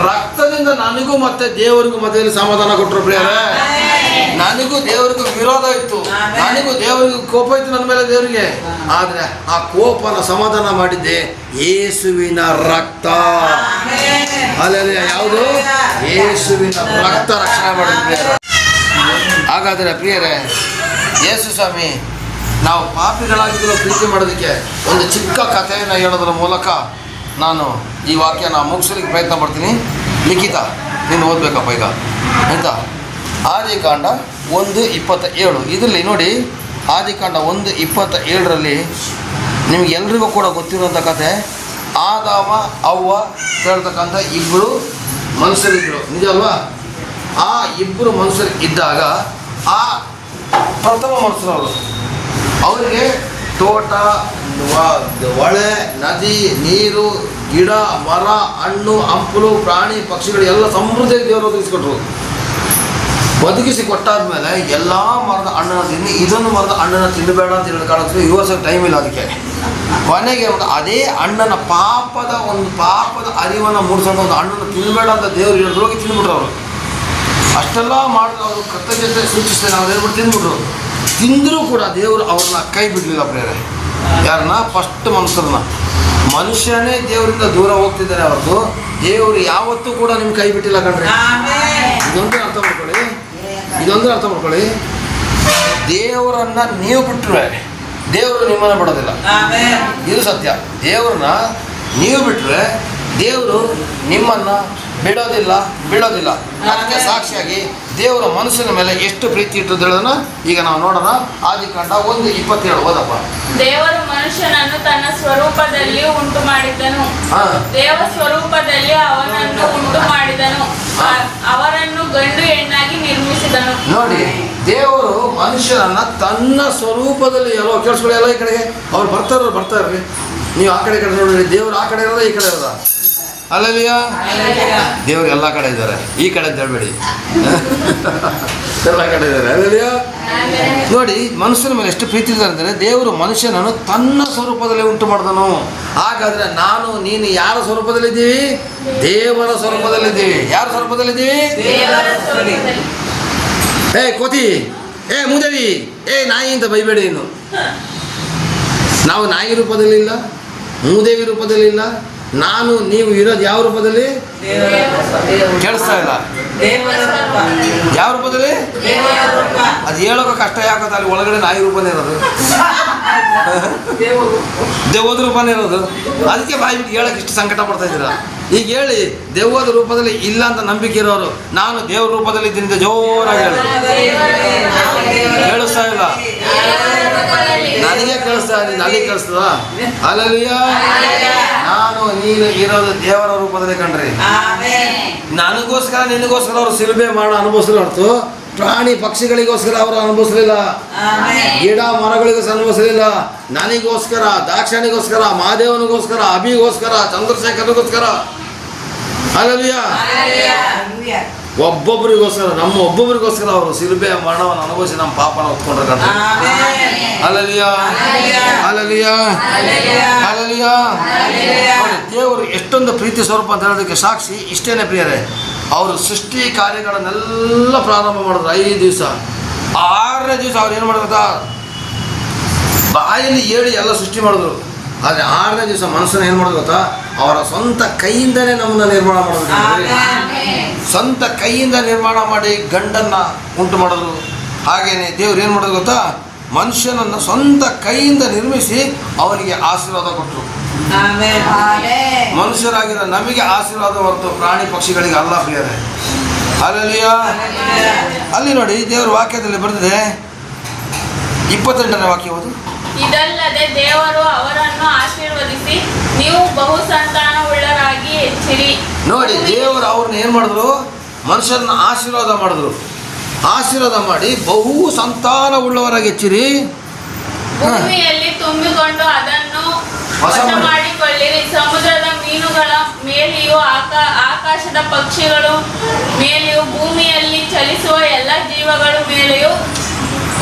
ರಕ್ತದಿಂದ ನನಗೂ ಮತ್ತೆ ದೇವರಿಗೂ ಮಧ್ಯದಲ್ಲಿ ಸಮಾಧಾನ ಕೊಟ್ಟರು. ಪ್ರಿಯರೇ, ನನಗೂ ದೇವರಿಗೂ ವಿರೋಧ ಇತ್ತು, ನನಗೂ ದೇವರಿಗೂ ಕೋಪ ಇತ್ತು ನನ್ನ ಮೇಲೆ ದೇವರಿಗೆ. ಆದರೆ ಆ ಕೋಪನ ಸಮಾಧಾನ ಮಾಡಿದ್ದೆ ಯೇಸುವಿನ ರಕ್ತ. ಅಲ್ಲೇ ಯಾವುದು? ಯೇಸುವಿನ ರಕ್ತ ರಕ್ಷಣೆ ಮಾಡಿದ್ದೆ. ಹಾಗಾದರೆ ಪ್ರಿಯರೇ, ಯೇಸು ಸ್ವಾಮಿ ನಾವು ಪಾಪಿಗಳಾಗಿದ್ದರೂ ಪ್ರೀತಿ ಮಾಡೋದಕ್ಕೆ ಒಂದು ಚಿಕ್ಕ ಕಥೆಯನ್ನು ಹೇಳೋದ್ರ ಮೂಲಕ ನಾನು ಈ ವಾಕ್ಯನ ಮುಗಿಸಲಿಕ್ಕೆ ಪ್ರಯತ್ನ ಪಡ್ತೀನಿ. ಲಿಖಿತ ನೀನು ಓದಬೇಕಪ್ಪ ಈಗ, ಆಯಿತಾ? ಆದಿಕಾಂಡ 1:27 ಇದರಲ್ಲಿ ನೋಡಿ. ಆದಿಕಾಂಡ 1:27 ನಿಮಗೆಲ್ರಿಗೂ ಕೂಡ ಗೊತ್ತಿರುವಂಥ ಕಥೆ. ಆದಾಮ ಅವ್ವ ಹೇಳ್ತಕ್ಕಂಥ ಇಬ್ಬರು ಮನುಷ್ಯರಿದ್ದರು, ನಿಜ ಅಲ್ವಾ? ಆ ಇಬ್ಬರು ಮನುಷ್ಯರು ಇದ್ದಾಗ ಆ ಪ್ರಥಮ ಮನುಷ್ಯರವರು, ಅವರಿಗೆ ತೋಟ, ಹೊಳೆ, ನದಿ, ನೀರು, ಗಿಡ, ಮರ, ಹಣ್ಣು, ಹಂಪಲು, ಪ್ರಾಣಿ, ಪಕ್ಷಿಗಳು ಎಲ್ಲ ಸಮೃದ್ಧಿಯಾಗಿ ದೇವರು ಒದಗಿಸಿಕೊಟ್ರು. ಒದಗಿಸಿ ಕೊಟ್ಟಾದ್ಮೇಲೆ ಎಲ್ಲ ಮರದ ಹಣ್ಣನ್ನು ತಿಂದು ಇದೊಂದು ಮರದ ಹಣ್ಣನ್ನು ತಿನ್ನಬೇಡ ಅಂತ ಹೇಳಿ ಕಾಣಿಸ್ತು. ಯುವಸಕ್ಕೆ ಟೈಮ್ ಇಲ್ಲ ಅದಕ್ಕೆ. ಕೊನೆಗೆ ಅದೇ ಹಣ್ಣನ್ನು ಪಾಪದ ಅರಿವನ್ನು ಮೂಡಿಸೋದು ಒಂದು ಹಣ್ಣನ್ನು ತಿನ್ನಬೇಡ ಅಂತ ದೇವರು ಹೇಳಿದ್ರೋಗಿ ತಿಂದ್ಬಿಟ್ರು ಅವರು. ಅಷ್ಟೆಲ್ಲ ಮಾಡಿದ್ರು, ಅವರು ಕೃತಜ್ಞತೆ ಸೂಚಿಸ್ತೇನೆ ನಾವು ಹೇಳ್ಬಿಟ್ಟು ತಿಂದ್ಬಿಟ್ರು. ತಿಂದರೂ ಕೂಡ ದೇವರು ಅವ್ರನ್ನ ಕೈ ಬಿಡಲಿಲ್ಲ. ಪ್ರೇರೆ ಯಾರನ್ನ? ಫಸ್ಟ್ ಮನುಷ್ಯರನ್ನ. ಮನುಷ್ಯನೇ ದೇವರಿಂದ ದೂರ ಹೋಗ್ತಿದ್ದಾರೆ ಹೊರತು ದೇವರು ಯಾವತ್ತೂ ಕೂಡ ನಿಮ್ಮ ಕೈ ಬಿಟ್ಟಿಲ್ಲ ಕಣ್ರಿ. ಇದೊಂದು ಅರ್ಥ ಮಾಡ್ಕೊಳ್ಳಿ. ದೇವರನ್ನ ನೀವು ಬಿಟ್ಟರೆ ದೇವರು ನಿಮ್ಮನ್ನು ಬಿಡೋದಿಲ್ಲ. ಇದು ಸತ್ಯ. ದೇವ್ರನ್ನ ನೀವು ಬಿಟ್ಟರೆ ದೇವರು ನಿಮ್ಮನ್ನು ಬಿಡೋದಿಲ್ಲ. ಅದಕ್ಕೆ ಸಾಕ್ಷಿಯಾಗಿ ದೇವರ ಮನುಷ್ಯನ ಮೇಲೆ ಎಷ್ಟು ಪ್ರೀತಿ ಇಟ್ಟದನ್ನ ಈಗ ನಾವು ನೋಡೋಣ. ಆದಿಕಾಂಡ 1:27 ಓದಪ್ಪ. ದೇವರು ಮನುಷ್ಯನನ್ನು ತನ್ನ ಸ್ವರೂಪದಲ್ಲಿ ಉಂಟು ಮಾಡಿದನು, ದೇವ ಸ್ವರೂಪದಲ್ಲಿ ಅವನನ್ನು ಉಂಟು ಮಾಡಿದನು, ಅವರನ್ನು ಗಂಡು ಹೆಣ್ಣಾಗಿ ನಿರ್ಮಿಸಿದನು. ನೋಡಿ, ದೇವರು ಮನುಷ್ಯನನ್ನ ತನ್ನ ಸ್ವರೂಪದಲ್ಲಿ ಎಲ್ಲೋ ಕೇಳಿಸ್ಕೊಳ್ಳಿ. ಎಲ್ಲ ಈ ಕಡೆಗೆ ಅವ್ರು ಬರ್ತಾರ್ರಿ. ನೀವು ಆ ಕಡೆ ನೋಡಿ, ದೇವರು ಆ ಕಡೆ ಇರೋದ ಈ ಕಡೆ ಇರೋದ? ಅಲ್ಲಲ್ಲಿಯ ದೇವರು ಎಲ್ಲ ಕಡೆ ಇದ್ದಾರೆ, ಈ ಕಡೆ ಅಂತ ಹೇಳ್ಬೇಡಿ, ಎಲ್ಲ ಕಡೆ ಇದ್ದಾರೆ. ಅಲ್ಲಲ್ಲಿಯ ನೋಡಿ, ಮನುಷ್ಯನ ಮೇಲೆ ಎಷ್ಟು ಪ್ರೀತಿ ಇದ್ದಾರೆ ಅಂದರೆ ದೇವರು ಮನುಷ್ಯನನ್ನು ತನ್ನ ಸ್ವರೂಪದಲ್ಲಿ ಉಂಟು ಮಾಡಿದನು. ಹಾಗಾದ್ರೆ ನಾನು ನೀನು ಯಾರ ಸ್ವರೂಪದಲ್ಲಿದ್ದೀವಿ? ದೇವರ ಸ್ವರೂಪದಲ್ಲಿದ್ದೀವಿ. ಯಾರ ಸ್ವರೂಪದಲ್ಲಿದ್ದೀವಿ? ಏ ಕೋತಿ, ಏ ಮೂದೇವಿ, ಏ ನಾಯಿ ಅಂತ ಬೈಬೇಡಿ. ಇನ್ನು ನಾವು ನಾಯಿ ರೂಪದಲ್ಲಿಲ್ಲ, ಮೂದೇವಿ ರೂಪದಲ್ಲಿಲ್ಲ. ನಾನು ನೀವು ಇರೋದು ಯಾವ ರೂಪದಲ್ಲಿ? ಕೇಳಿಸ್ತಾ ಇಲ್ಲ? ಯಾವ ರೂಪದಲ್ಲಿ? ಅದು ಹೇಳೋಕೆ ಕಷ್ಟ ಯಾಕಂತ ಅಲ್ಲಿ ಒಳಗಡೆ ನಾಯಿ ರೂಪನೇ ಇರೋದು, ದೆವ್ವದ ರೂಪನೇ ಇರೋದು. ಅದಕ್ಕೆ ಬಾಯಿ ಬಿಟ್ಟು ಹೇಳಕ್ಕೆ ಇಷ್ಟು ಸಂಕಟ ಪಡ್ತಾ ಇದ್ದೀರಾ. ಈಗ ಹೇಳಿ, ದೆವ್ವದ ರೂಪದಲ್ಲಿ ಇಲ್ಲ ಅಂತ ನಂಬಿಕೆ ಇರೋರು ನಾನು ದೇವ್ರ ರೂಪದಲ್ಲಿ ಇದ್ದೀನಿ ಜೋರಾಗಿ ಹೇಳಿ. ಕೇಳಿಸ್ತಾ ಇಲ್ಲ? ನನಗೆ ಕೇಳಿಸ್ತಾ ಇದೆ, ನನಗೆ ಕೇಳಿಸ್ತದ? ಅಲ್ಲಲ್ಲಿಯ ನಾನು ನೀನು ಇರೋದು ದೇವರ ರೂಪದಲ್ಲಿ ಕಂಡ್ರಿ. ನನಗೋಸ್ಕರ ನಿನಗೋಸ್ಕರ ಅವರು ಶಿಲುಬೆ ಮಾಡೋ ಅನುಭವಿಸಲು ಹೊರತು ಪ್ರಾಣಿ ಪಕ್ಷಿಗಳಿಗೋಸ್ಕರ ಅವರು ಅನುಭವಿಸಲಿಲ್ಲ, ಗಿಡ ಮರಗಳಿಗೋಸ್ಕರ ಅನುಭವಿಸಲಿಲ್ಲ. ನನಗೋಸ್ಕರ, ದಾಕ್ಷಾಣಿಗೋಸ್ಕರ, ಮಹಾದೇವನಿಗೋಸ್ಕರ, ಅಭಿಗೋಸ್ಕರ, ಚಂದ್ರಶೇಖರನಿಗೋಸ್ಕರ, ಅಲ್ಲಲ್ಲಿಯ ಒಬ್ಬೊಬ್ಬರಿಗೋಸ್ಕರ, ನಮ್ಮ ಒಬ್ಬೊಬ್ಬರಿಗೋಸ್ಕರ ಅವರು ಶಿಲುಬೆ ಮರಣವನ್ನು ಅನುಭವಿಸಿ ನಮ್ಮ ಪಾಪನ ಹೊತ್ಕೊಂಡ್ರೆ ಕಂಡ್ರಿ. ಅಲ್ಲಲ್ಲಿಯ ಅಲ್ಲಲ್ಲಿಯ ಅಲ್ಲಲ್ಲಿಯ ನೋಡಿ, ದೇವರು ಎಷ್ಟೊಂದು ಪ್ರೀತಿ ಸ್ವರೂಪ ಅಂತ ಹೇಳೋದಕ್ಕೆ ಸಾಕ್ಷಿ ಇಷ್ಟೇನೆ ಪ್ರಿಯರೇ. ಅವರು ಸೃಷ್ಟಿ ಕಾರ್ಯಗಳನ್ನೆಲ್ಲ ಪ್ರಾರಂಭ ಮಾಡಿದ್ರು 5 ದಿವಸ. 6ನೇ ದಿವಸ ಅವ್ರು ಏನು ಮಾಡಿದ್ರು? ಬಾಯಲ್ಲಿ ಹೇಳಿ ಎಲ್ಲ ಸೃಷ್ಟಿ ಮಾಡಿದ್ರು. ಆದರೆ 6ನೇ ದಿವಸ ಮನುಷ್ಯನ ಏನು ಮಾಡೋದು ಗೊತ್ತಾ? ಅವರ ಸ್ವಂತ ಕೈಯಿಂದನೇ ನಮ್ಮನ್ನ ನಿರ್ಮಾಣ ಮಾಡೋದು. ಸ್ವಂತ ಕೈಯಿಂದ ನಿರ್ಮಾಣ ಮಾಡಿ ಗಂಡನ್ನು ಉಂಟು ಮಾಡಿದ್ರು. ಹಾಗೇನೆ ದೇವ್ರು ಏನು ಮಾಡೋದು ಗೊತ್ತಾ? ಮನುಷ್ಯನನ್ನು ಸ್ವಂತ ಕೈಯಿಂದ ನಿರ್ಮಿಸಿ ಅವನಿಗೆ ಆಶೀರ್ವಾದ ಕೊಟ್ಟರು. ಮನುಷ್ಯರಾಗಿರೋ ನಮಗೆ ಆಶೀರ್ವಾದ ಹೊರತು ಪ್ರಾಣಿ ಪಕ್ಷಿಗಳಿಗೆ ಅಲ್ಲ ಪ್ರಿಯರೇ. ಅಲ್ಲಲ್ಲಿಯ ಅಲ್ಲಿ ನೋಡಿ, ದೇವರ ವಾಕ್ಯದಲ್ಲಿ ಬರೆದಿದೆ. 28ನೇ ವಾಕ್ಯ ಓದು. ಇದಲ್ಲದೆ ದೇವರು ಅವರನ್ನು ಆಶೀರ್ವದಿಸಿ ನೀವು ಬಹು ಸಂತಾನವುಳ್ಳರಾಗಿ ಹೆಚ್ಚಿರಿ. ನೋಡಿ, ದೇವರು ಅವ್ರನ್ನ ಏನು ಮಾಡಿದ್ರು? ಮನುಷ್ಯರನ್ನ ಆಶೀರ್ವಾದ ಮಾಡಿದ್ರು. ಆಶೀರ್ವಾದ ಮಾಡಿ ಬಹು ಸಂತಾನವುಳ್ಳವರಾಗಿ ಹೆಚ್ಚಿರಿ, ಭೂಮಿಯಲ್ಲಿ ತುಂಬಿಕೊಂಡು ಅದನ್ನು ವಶ ಮಾಡಿಕೊಳ್ಳಿರಿ. ಸಮುದ್ರದ ಮೀನುಗಳ ಮೇಲೆಯೂ ಆಕಾಶದ ಪಕ್ಷಿಗಳು ಮೇಲೆಯೂ ಭೂಮಿಯಲ್ಲಿ ಚಲಿಸುವ ಎಲ್ಲ ಜೀವಗಳ ಮೇಲೆಯೂ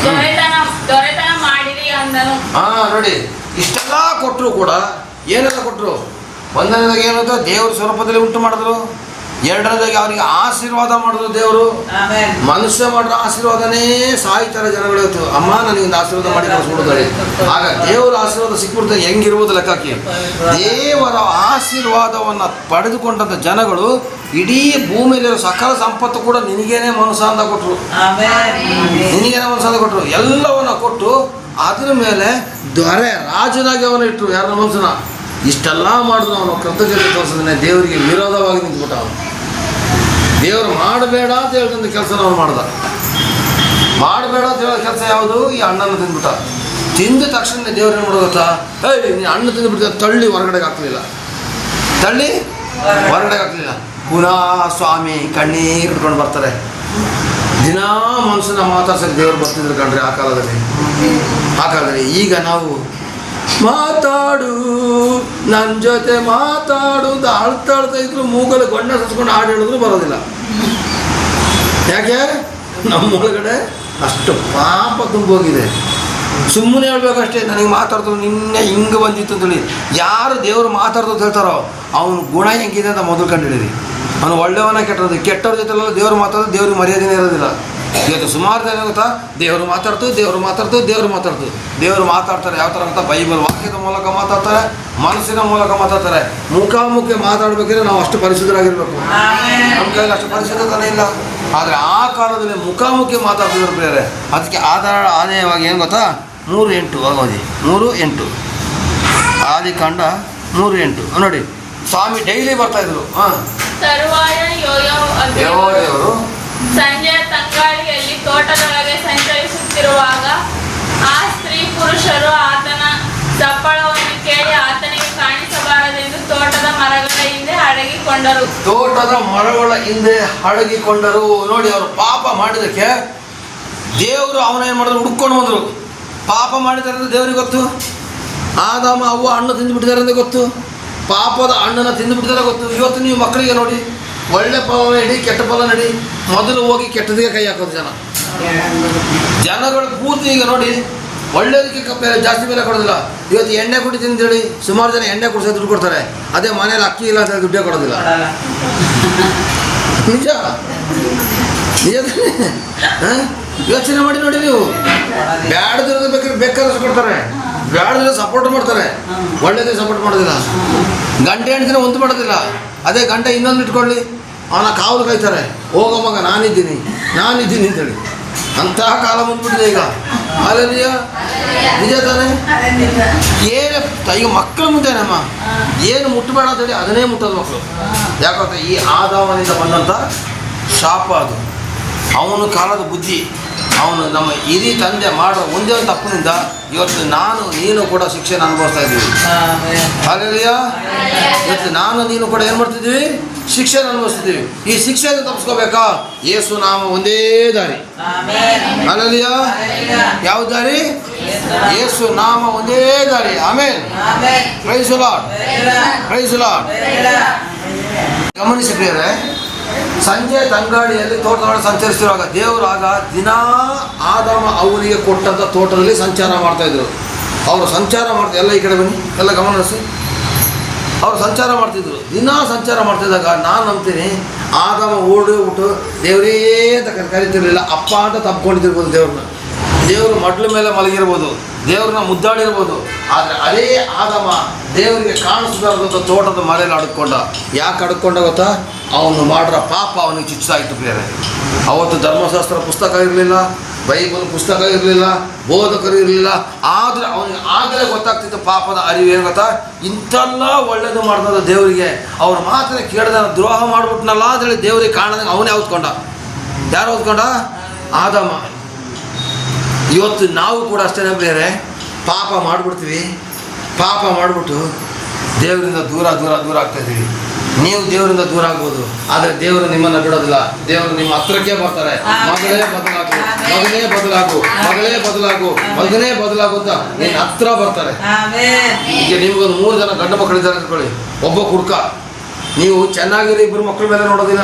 ದೊರೆತನ ಮಾಡಿರಿ ಬಂದನು. ನೋಡಿ, ಇಷ್ಟೆಲ್ಲ ಕೊಟ್ಟರು ಕೂಡ ಏನೆಲ್ಲ ಕೊಟ್ಟರು? ಒಂದನೇದಾಗ ಏನಂತ ದೇವರು ಸ್ವರೂಪದಲ್ಲಿ ಉಂಟು ಮಾಡಿದ್ರು. ಎರಡನೇದಾಗಿ ಅವರಿಗೆ ಆಶೀರ್ವಾದ ಮಾಡಿದ್ರು ದೇವರು. ಆಮೆನ್. ಮನುಷ್ಯ ಮಾಡಿರೋ ಆಶೀರ್ವಾದನೇ ಸಾಯ್ತಾರೆ ಜನಗಳು. ಇವತ್ತು ಅಮ್ಮ ನನಗೊಂದು ಆಶೀರ್ವಾದ ಮಾಡಿ ಕಳಿಸ್ಬಿಡ್ತಾರೆ. ಆಗ ದೇವರ ಆಶೀರ್ವಾದ ಸಿಕ್ಬಿಡ್ತಾರೆ. ಹೆಂಗಿರ್ಬೋದು ಲೆಕ್ಕಕ್ಕೆ. ದೇವರ ಆಶೀರ್ವಾದವನ್ನು ಪಡೆದುಕೊಂಡಂಥ ಜನಗಳು ಇಡೀ ಭೂಮಿಯಲ್ಲಿರೋ ಸಕಲ ಸಂಪತ್ತು ಕೂಡ ನಿನಗೇನೆ ಮನಸ್ಸು ಅಂತ ಕೊಟ್ಟರು. ನಿನಗೇನೆ ಮನಸ್ಸು ಅಂತ ಕೊಟ್ಟರು. ಎಲ್ಲವನ್ನ ಕೊಟ್ಟು ಅದ್ರ ಮೇಲೆ ದೊರೆ ರಾಜನಾಗಿ ಅವನು ಇಟ್ಟರು. ಯಾರ ಮನುಷ್ಯನ ಇಷ್ಟೆಲ್ಲ ಮಾಡಿದ್ರು ಅವನು ಕೃತಜ್ಞತೆ ತೋರಿಸಿದ್ರೆ ದೇವರಿಗೆ ವಿರೋಧವಾಗಿ ನಿಂತ್ಬಿಟ್ಟ. ಅವನು ದೇವರು ಮಾಡಬೇಡ ಅಂತ ಹೇಳ್ತಂಥ ಕೆಲಸನ ಅವನು ಮಾಡ್ದ. ಮಾಡಬೇಡ ಅಂತ ಹೇಳೋ ಕೆಲಸ ಯಾವುದು? ಈ ಹಣ್ಣನ್ನು ತಿಂದ್ಬಿಟ್ಟ. ತಿಂದ ತಕ್ಷಣ ದೇವ್ರು ಏನು ಮಾಡೋದು ಗೊತ್ತಾ? ನೀನು ಹಣ್ಣು ತಿಂದುಬಿಟ್ಟು ತಳ್ಳಿ ಹೊರಗಡೆಗೆ ಹಾಕ್ಲಿಲ್ಲ. ತಳ್ಳಿ ಹೊರಗಡೆಗೆ ಹಾಕ್ಲಿಲ್ಲ. ಪುನಃ ಸ್ವಾಮಿ ಕಣ್ಣೀರು ಇಟ್ಕೊಂಡು ಬರ್ತಾರೆ. ದಿನಾ ಮನುಷ್ಯನ ಮಾತಾಡ್ಸಕ್ಕೆ ದೇವರು ಬರ್ತಿದ್ರು ಕಣ್ರಿ ಆ ಕಾಲದಲ್ಲಿ. ಈಗ ನಾವು ಮಾತಾಡು ನನ್ನ ಜೊತೆ ಮಾತಾಡು ಅಂತ ಅಳ್ತಾ ಇದ್ರು, ಮೂಗಲ್ಲಿ ಗೊಣ್ಣ ಸಸ್ಕೊಂಡು ಹಾಡು ಹೇಳಿದ್ರು ಬರೋದಿಲ್ಲ. ಯಾಕೆ? ನಮ್ಮ ಒಳಗಡೆ ಅಷ್ಟು ಪಾಪ ತುಂಬೋಗಿದೆ. ಸುಮ್ಮನೆ ಹೇಳ್ಬೇಕಷ್ಟೇ. ನನಗೆ ಮಾತಾಡ್ತಾರೆ ನಿನ್ನೆ ಹಿಂಗೆ ಬಂದಿತ್ತು ಅಂತೇಳಿ. ಯಾರು ದೇವರು ಮಾತಾಡ್ದು ಅಂತ ಹೇಳ್ತಾರೋ ಅವನ ಗುಣ ಹೆಂಗಿದೆ ಅಂತ ಮೊದಲು ಕಂಡು ಹಿಡೀರಿ. ಅವನು ಒಳ್ಳೆಯವನ ಕೆಟ್ಟದ್ದು. ಕೆಟ್ಟವ್ರ ಜೊತೆಲ್ಲ ದೇವರು ಮಾತಾಡೋದು ದೇವ್ರಿಗೆ ಮರ್ಯಾದೆನೇ ಇರೋದಿಲ್ಲ. ಇವತ್ತು ಸುಮಾರು ಜನ ಗೊತ್ತಾ, ದೇವರು ಮಾತಾಡ್ತು ದೇವರು ಮಾತಾಡ್ತಾರೆ. ಯಾವ ಥರ ಅಂತ ಬೈಬಲ್ ವಾಕ್ಯದ ಮೂಲಕ ಮಾತಾಡ್ತಾರೆ, ಮನಸ್ಸಿನ ಮೂಲಕ ಮಾತಾಡ್ತಾರೆ. ಮುಖಾಮುಖಿ ಮಾತಾಡ್ಬೇಕಿದ್ರೆ ನಾವು ಅಷ್ಟು ಪರಿಶುದ್ಧರಾಗಿರ್ಬೇಕು. ನಮ್ಮ ಕೈಯಲ್ಲಿ ಅಷ್ಟು ಪರಿಶುದ್ಧತನೇ ಇಲ್ಲ. ಆದರೆ ಆ ಕಾಲದಲ್ಲಿ ಮುಖಾಮುಖಿ ಮಾತಾಡ್ತಿದ್ರು ಬೇರೆ. ಅದಕ್ಕೆ ಆದಾಯವಾಗಿ ಏನು ಗೊತ್ತಾ? 3:8 ಆಗೋದಿ 3:8 ಆದಿಕಾಂಡ 3:8 ನೋಡಿ. ಸ್ವಾಮಿ ಡೈಲಿ ಬರ್ತಾಯಿದ್ರು. ತರುವಾಯ ದೇವರು ಸಂಜೆಯ ತಂಗಾಳಿಯಲ್ಲಿ ತೋಟದೊಳಗೆ ಸಂಚರಿಸುತ್ತಿರುವಾಗ ಆ ಸ್ತ್ರೀ ಪುರುಷರು ಆತನ ಸಪ್ಪಳವನ್ನು ಕೇಳಿ ಆತನಿಗೆ ಕಾಣಿಸಬಾರದೆಂದು ತೋಟದ ಮರಗಳ ಹಿಂದೆ ಅಡಗಿಕೊಂಡರು. ನೋಡಿ, ಅವರು ಪಾಪ ಮಾಡಿದಕ್ಕೆ ದೇವರು ಅವನೇನು ಮಾಡಿದ್ರು? ಹುಡ್ಕೊಂಡು ಬಂದರು. ಪಾಪ ಮಾಡಿದ್ದಾರೆ ಅಂತ ದೇವ್ರಿಗೆ ಗೊತ್ತು. ಆದಾಮ ಅವ್ವ ಹಣ್ಣು ತಿಂದುಬಿಟ್ಟಿದ್ದಾರೆ ಅಂತ ಗೊತ್ತು. ಪಾಪದ ಹಣ್ಣನ್ನು ತಿಂದುಬಿಟ್ಟಿದ್ದಾರೆ ಗೊತ್ತು. ಇವತ್ತು ನೀವು ಮಕ್ಕಳಿಗೆ ನೋಡಿ, ಒಳ್ಳೆ ಫಲ ನಡಿ ಕೆಟ್ಟ ಫಲ ನಡಿ, ಮೊದಲು ಹೋಗಿ ಕೆಟ್ಟದಿಗೆ ಕೈ ಹಾಕೋದು ಜನಗಳು ಪೂರ್ತಿ. ಈಗ ನೋಡಿ, ಒಳ್ಳೇದಕ್ಕೆ ಜಾಸ್ತಿ ಬೆಲೆ ಕೊಡೋದಿಲ್ಲ. ಇವತ್ತು ಎಣ್ಣೆ ಕುಡಿತೀನಿ ಅಂತೇಳಿ ಸುಮಾರು ಜನ ಎಣ್ಣೆ ಕುಡಿಸೋದು ದುಡ್ಡು ಕೊಡ್ತಾರೆ. ಅದೇ ಮನೇಲಿ ಅಕ್ಕಿ ಇಲ್ಲ ಅಂತ ದುಡ್ಡೇ ಕೊಡೋದಿಲ್ಲ. ನಿಜ ಯೋಚನೆ ಮಾಡಿ ನೋಡಿ ನೀವು. ಬ್ಯಾಡದಿರೋದು ಬೇಕಾದ್ರೆ ಕೊಡ್ತಾರೆ, ಬ್ಯಾಡದಿರೋ ಸಪೋರ್ಟ್ ಮಾಡ್ತಾರೆ, ಒಳ್ಳೇದೇ ಸಪೋರ್ಟ್ ಮಾಡೋದಿಲ್ಲ. ಗಂಟೆ ಹೆಣ್ತಿನ ಒಂದು ಮಾಡೋದಿಲ್ಲ. ಅದೇ ಗಂಟೆ ಇನ್ನೊಂದು ಇಟ್ಕೊಳ್ಳಿ, ಅವನ ಕಾವಲು ಕಾಯ್ತಾರೆ. ಹೋಗೋ ಮಗ ನಾನಿದ್ದೀನಿ ಅಂತೇಳಿ. ಅಂತಹ ಕಾಲ ಬಂದ್ಬಿಟ್ಟಿದೆ ಈಗ. ಅಲ್ಲರಿಯ ನಿಜ ತಾನೇ? ಏನು ಈಗ ಮಕ್ಕಳ ಮುಂದೆನಮ್ಮ ಏನು ಮುಟ್ಟಬೇಡ ಅಂತೇಳಿ ಅದನ್ನೇ ಮುಟ್ಟೋದು ಮಕ್ಕಳು. ಯಾಕಂದ್ರೆ ಈ ಆದಾಮನಿಂದ ಬಂದಂಥ ಶಾಪ ಅದು. ಅವನ ಕಾಲದ ಬುದ್ಧಿ. ಅವನು ನಮ್ಮ ಹಿರಿ ತಂದೆ ಮಾಡೋ ಒಂದೇ ಒಂದು ತಪ್ಪಿನಿಂದ ಇವತ್ತು ನೀನು ಕೂಡ ಶಿಕ್ಷೆನ ಅನುಭವಿಸ್ತಾ ಇದ್ದೀವಿ. ಅಲ್ಲರಿಯ ಇವತ್ತು ನೀನು ಕೂಡ ಏನು ಮಾಡ್ತಿದ್ದೀವಿ? ಶಿಕ್ಷೆನ ಅನುಭವಿಸ್ತಿದ್ದೀವಿ. ಈ ಶಿಕ್ಷೆಯನ್ನು ತಪ್ಪಿಸ್ಕೋಬೇಕಾ? ಯೇಸು ನಾಮ ಒಂದೇ ದಾರಿ. ಅಲ್ಲರಿಯ ಯಾವ ದಾರಿ? ಯೇಸು ನಾಮ ಒಂದೇ ದಾರಿ. ಆಮೇನ್. Praise the Lord. ಗಮನಿಸಿ ಪ್ರಿಯರೇ, ಸಂಜೆ ತಂಗಾಳಿಯಲ್ಲಿ ತೋಟದೊಳಗೆ ಸಂಚರಿಸಿರುವಾಗ ದೇವರು ಆಗ ದಿನಾ ಆದಾಮ ಅವರಿಗೆ ಕೊಟ್ಟಂಥ ತೋಟದಲ್ಲಿ ಸಂಚಾರ ಮಾಡ್ತಾಯಿದ್ರು. ಅವರು ಸಂಚಾರ ಎಲ್ಲ ಈ ಕಡೆ ಬನ್ನಿ, ಎಲ್ಲ ಗಮನಿಸಿ. ಅವರು ಸಂಚಾರ ಮಾಡ್ತಿದ್ರು. ದಿನಾ ಸಂಚಾರ ಮಾಡ್ತಿದ್ದಾಗ ನಾನು ನಂಬ್ತೀನಿ ಆದಾಮ ಓಡೋಗ್ಬಿಟ್ಟು ದೇವರೇ ಅಂತ ಕರಿತಿರ್ಲಿಲ್ಲ, ಅಪ್ಪ ಅಂತ ತಪ್ಕೊಂಡಿದ್ದಿರ್ಬೋದು. ದೇವರು ಮಡ್ಲ ಮೇಲೆ ಮಲಗಿರ್ಬೋದು, ದೇವ್ರನ್ನ ಮುದ್ದಾಡಿರ್ಬೋದು. ಆದರೆ ಅದೇ ಆದಾಮ ದೇವರಿಗೆ ಕಾಣಿಸ್ಬಾರ್ದಂಥ ತೋಟದ ಮಳೆಯಲ್ಲಿ ಅಡ್ಕೊಂಡ. ಯಾಕೆ ಅಡ್ಕೊಂಡ ಗೊತ್ತಾ? ಅವನು ಮಾಡಿರೋ ಪಾಪ ಅವನಿಗೆ ಚುಚ್ಚಾಯಿತು ಬೇರೆ. ಅವತ್ತು ಧರ್ಮಶಾಸ್ತ್ರ ಪುಸ್ತಕ ಇರಲಿಲ್ಲ, ಬೈಬಲ್ ಪುಸ್ತಕ ಇರಲಿಲ್ಲ, ಬೋಧಕರು ಇರಲಿಲ್ಲ. ಆದರೆ ಅವನಿಗೆ ಆಗಲೇ ಗೊತ್ತಾಗ್ತಿತ್ತು ಪಾಪದ ಅರಿವು. ಏನು ಗೊತ್ತಾ? ಇಂಥೆಲ್ಲ ಒಳ್ಳೇದು ಮಾಡ್ದ ದೇವರಿಗೆ, ಅವ್ರ ಮಾತ್ರ ಕೇಳಿದ ದ್ರೋಹ ಮಾಡ್ಬಿಟ್ನಲ್ಲ ಅಂತೇಳಿ ದೇವರಿಗೆ ಕಾಣದಂಗೆ ಅವನೇ ಹೊತ್ಕೊಂಡ. ಯಾರು ಹೊತ್ಕೊಂಡ? ಆದಾಮ. ಇವತ್ತು ನಾವು ಕೂಡ ಅಷ್ಟೇ ಬೇರೆ ಪಾಪ ಮಾಡಿಬಿಡ್ತೀವಿ. ಪಾಪ ಮಾಡಿಬಿಟ್ಟು ದೇವರಿಂದ ದೂರ ಆಗ್ತಾಯಿದ್ದೀವಿ. ನೀವು ದೇವರಿಂದ ದೂರ ಆಗ್ಬೋದು, ಆದರೆ ದೇವರು ನಿಮ್ಮನ್ನು ಬಿಡೋದಿಲ್ಲ. ದೇವರು ನಿಮ್ಮ ಹತ್ರಕ್ಕೆ ಬರ್ತಾರೆ. ಮಗನೇ ಬದಲಾಗು ಅಂತ ನೀನು ಹತ್ರ ಬರ್ತಾರೆ. ಈಗ ನಿಮ್ಗೊಂದು 3 ಜನ ಗಂಡು ಮಕ್ಕಳಿದ್ದಾರೆ ಅಂದ್ಕೊಳ್ಳಿ, ಒಬ್ಬ ಕುಡ್ಕ. ನೀವು ಚೆನ್ನಾಗಿರೋ 2 ಮಕ್ಕಳ ಮೇಲೆ ನೋಡೋದಿಲ್ಲ,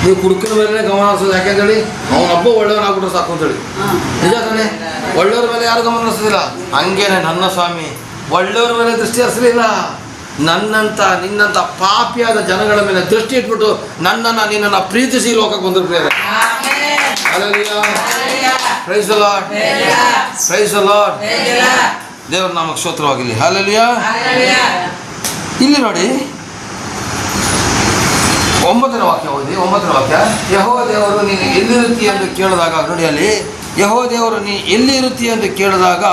ನೀವು ಕುಡುಕನ ಮೇಲೆ ಗಮನ ಹರಿಸೋದು ಯಾಕೆಂದೇಳಿ ಅವನೊಬ್ಬ ಒಳ್ಳೆಯವನಾಗ್ಬಿಟ್ರೆ ಸಾಕು ಅಂತೇಳಿ. ನಿಜ ತಾನೆ? ಒಳ್ಳೆಯವ್ರ ಮೇಲೆ ಯಾರು ಗಮನ ಹರಿಸೋದಿಲ್ಲ. ಹಂಗೇನೆ ನನ್ನ ಸ್ವಾಮಿ ಒಳ್ಳೆಯವ್ರ ಮೇಲೆ ದೃಷ್ಟಿ ಹರಿಸಲಿಲ್ಲ, ನನ್ನಂಥ ನಿನ್ನಂಥ ಪಾಪಿಯಾದ ಜನಗಳ ಮೇಲೆ ದೃಷ್ಟಿ ಇಟ್ಬಿಟ್ಟು ನನ್ನನ್ನು ನಿನ್ನನ್ನು ಪ್ರೀತಿಸಿ ಲೋಕಕ್ಕೆ ಬಂದರು ಪ್ರಿಯರೇ. Praise the lord, praise the lord. ದೇವರ ನಾಮಕ್ಕೆ ಸ್ತೋತ್ರವಾಗಿರಲಿ. ಹಲ್ಲೆಲೂಯಾ. ಇಲ್ಲಿ ನೋಡಿ 9ನೇ ವಾಕ್ಯ ಓದಿ. 9ನೇ ವಾಕ್ಯ, ಯೆಹೋವ ದೇವರು ನೀನು ಎಲ್ಲಿರುತ್ತಿ ಎಂದು ಕೇಳಿದಾಗ, ನೋಡಿ ಅಲ್ಲಿ ಯೆಹೋವ ದೇವರು ನೀ ಎಲ್ಲಿ ಇರುತ್ತಿ ಎಂದು ಕೇಳಿದಾಗ,